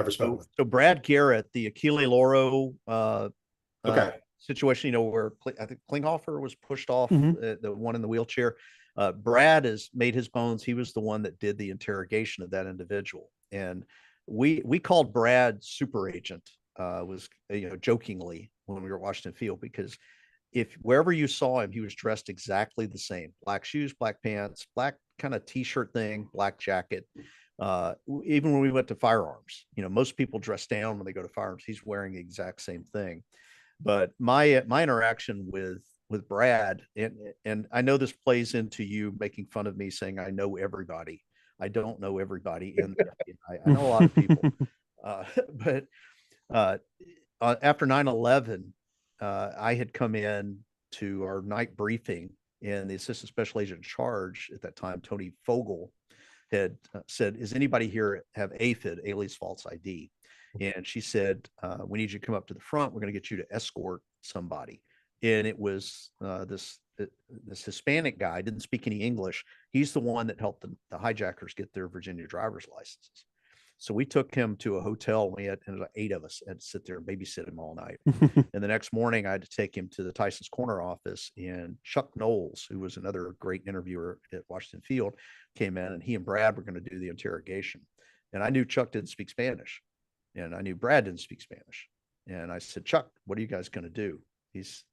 spoken with. So Brad Garrett, the Achille Lauro okay. Situation, where I think Klinghoffer was pushed off, the one in the wheelchair. Brad has made his bones. He was the one that did the interrogation of that individual, and we called Brad Super Agent. Was jokingly when we were at Washington Field, because if wherever you saw him, he was dressed exactly the same: black shoes, black pants, black kind of t-shirt thing, black jacket. Even when we went to firearms, most people dress down when they go to firearms. He's wearing the exact same thing. But my interaction with Brad, and I know this plays into you making fun of me saying I know everybody. I don't know everybody in the FBI. I know a lot of people, but after 9/11, I had come in to our night briefing, and the assistant special agent in charge at that time, Tony Fogel, had said, "Is anybody here have AFID, alias false ID?" And she said, "We need you to come up to the front. We're going to get you to escort somebody." And it was this Hispanic guy, didn't speak any English. He's the one that helped the hijackers get their Virginia driver's licenses. So we took him to a hotel. We had 8 of us had to sit there and babysit him all night. And the next morning, I had to take him to the Tyson's Corner office. And Chuck Knowles, who was another great interviewer at Washington Field, came in, and he and Brad were going to do the interrogation. And I knew Chuck didn't speak Spanish, and I knew Brad didn't speak Spanish. And I said, "Chuck, what are you guys going to do?"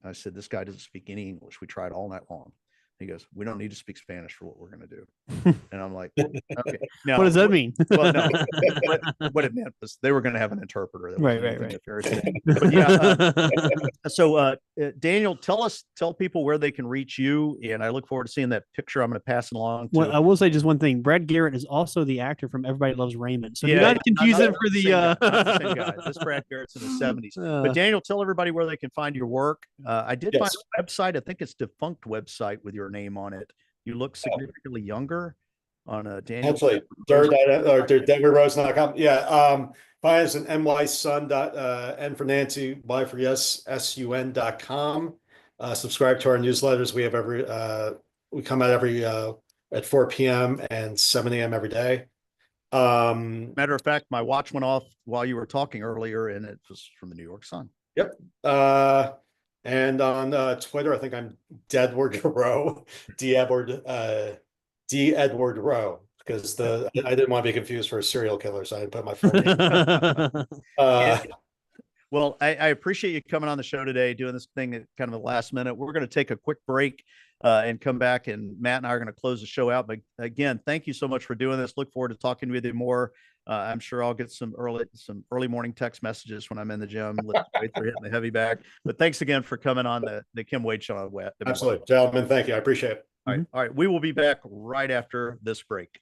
I said, "This guy doesn't speak any English. We tried all night long." He goes, "We don't need to speak Spanish for what we're going to do." And I'm like, "Okay." Now, what does that mean? Well, no, what it meant was they were going to have an interpreter. That Right. But yeah. So Daniel, tell people where they can reach you. And I look forward to seeing that picture. I'm going to pass it along. Well, I will say just one thing. Brad Garrett is also the actor from Everybody Loves Raymond. So do not confuse him for the same guy. This Brad Garrett's in the 70s. But Daniel, tell everybody where they can find your work. I did find a website. I think it's a defunct website with your name on it. You look significantly younger on a Daniel. Actually, DenverRose.com. Yeah. Find us at nysun. N for Nancy, Y for yes, sun.com. Subscribe to our newsletters. We have we come out every at 4 p.m. and 7 a.m. every day. Matter of fact, my watch went off while you were talking earlier, and it was from the New York Sun. Yep. And on Twitter, I think I'm Deadward Rowe, D Edward Rowe, because I didn't want to be confused for a serial killer, so I didn't put my full name. Well, I appreciate you coming on the show today, doing this thing at kind of the last minute. We're going to take a quick break and come back, and Matt and I are going to close the show out. But again, thank you so much for doing this. Look forward to talking with you more. I'm sure I'll get some early morning text messages when I'm in the gym. Hitting the heavy bag. But thanks again for coming on the Kim Wade Show. Absolutely, gentlemen. Thank you. I appreciate it. All right. We will be back right after this break.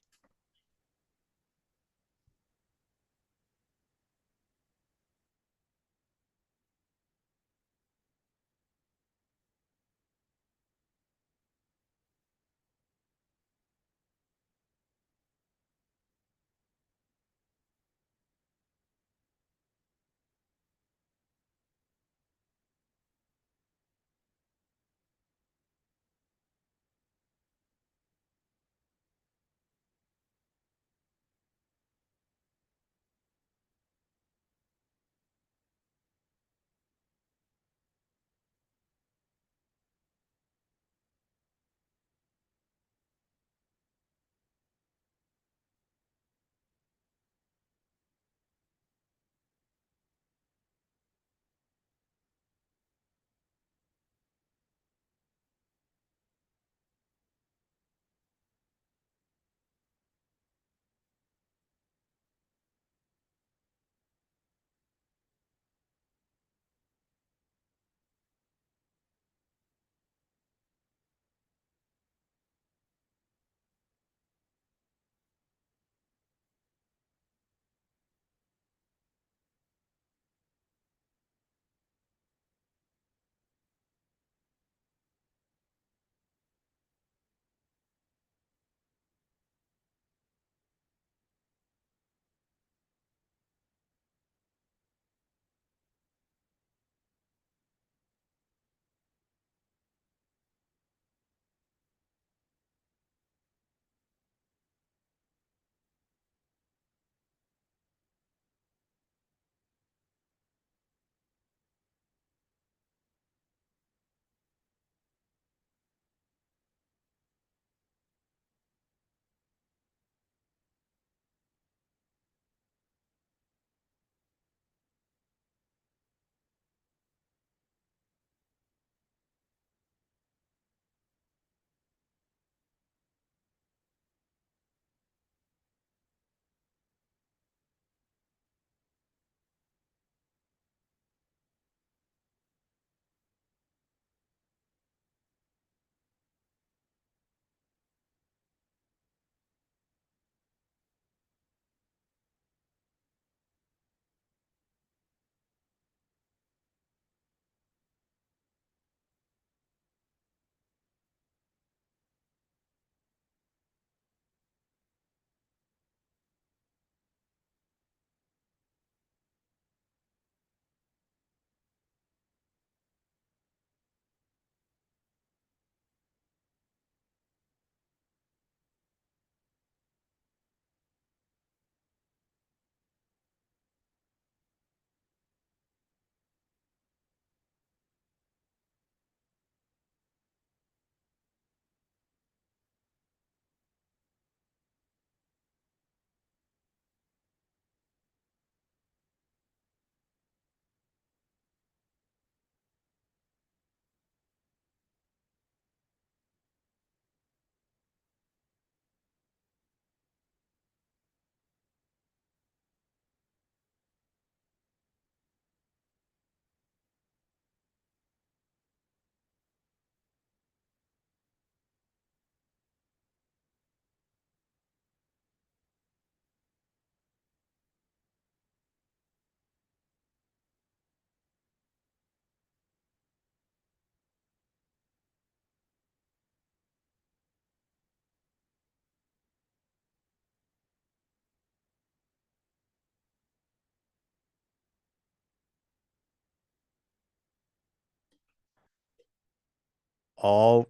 All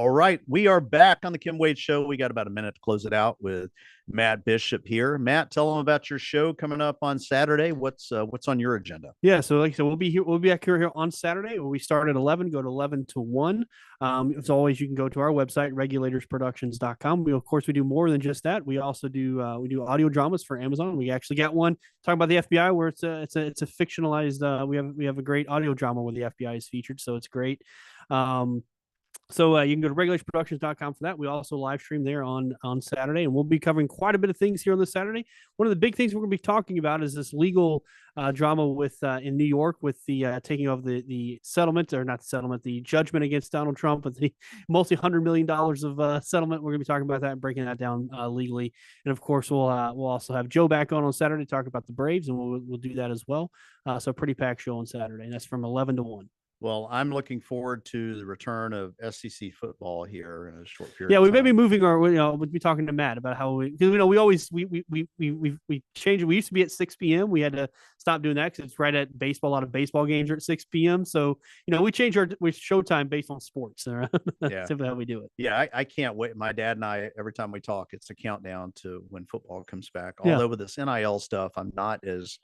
right. We are back on the Kim Wade Show. We got about a minute to close it out with Matt Bishop here. Matt, tell them about your show coming up on Saturday. What's on your agenda? Yeah, so like I said, we'll be here. We'll be back here on Saturday. We start at 11, go to 11 to 1. As always, you can go to our website, regulatorsproductions.com. We, of course, we do more than just that. We also do audio dramas for Amazon. We actually got one talking about the FBI where it's a fictionalized. We have a great audio drama where the FBI is featured, so it's great. So you can go to regulationsproductions.com for that. We also live stream there on Saturday, and we'll be covering quite a bit of things here on this Saturday. One of the big things we're going to be talking about is this legal drama with in New York with the taking of the settlement, or not the settlement, the judgment against Donald Trump with the multi-$100 million of settlement. We're going to be talking about that and breaking that down legally. And of course, we'll also have Joe back on Saturday to talk about the Braves, and we'll do that as well. So pretty packed show on Saturday, and that's from 11 to 1. Well, I'm looking forward to the return of SEC football here in a short period. Yeah, we may be moving our. We'll be talking to Matt about how because we always we changed it. We used to be at 6 p.m. We had to stop doing that because it's right at baseball. A lot of baseball games are at 6 p.m. So we change our showtime based on sports. That's simply how we do it. Yeah, I can't wait. My dad and I, every time we talk, it's a countdown to when football comes back. Although with this NIL stuff, I'm not as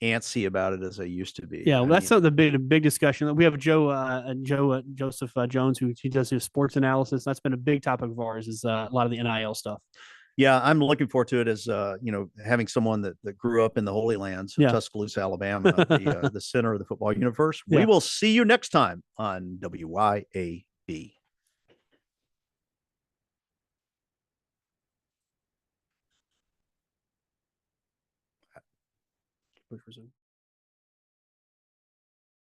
antsy about it as I used to be. Yeah, well, that's the big discussion. We have Joseph Jones, who does his sports analysis. That's been a big topic of ours, is a lot of the NIL stuff. Yeah, I'm looking forward to it as having someone that grew up in the Holy Lands of Tuscaloosa, Alabama, the center of the football universe. We will see you next time on WYAB. Push resume.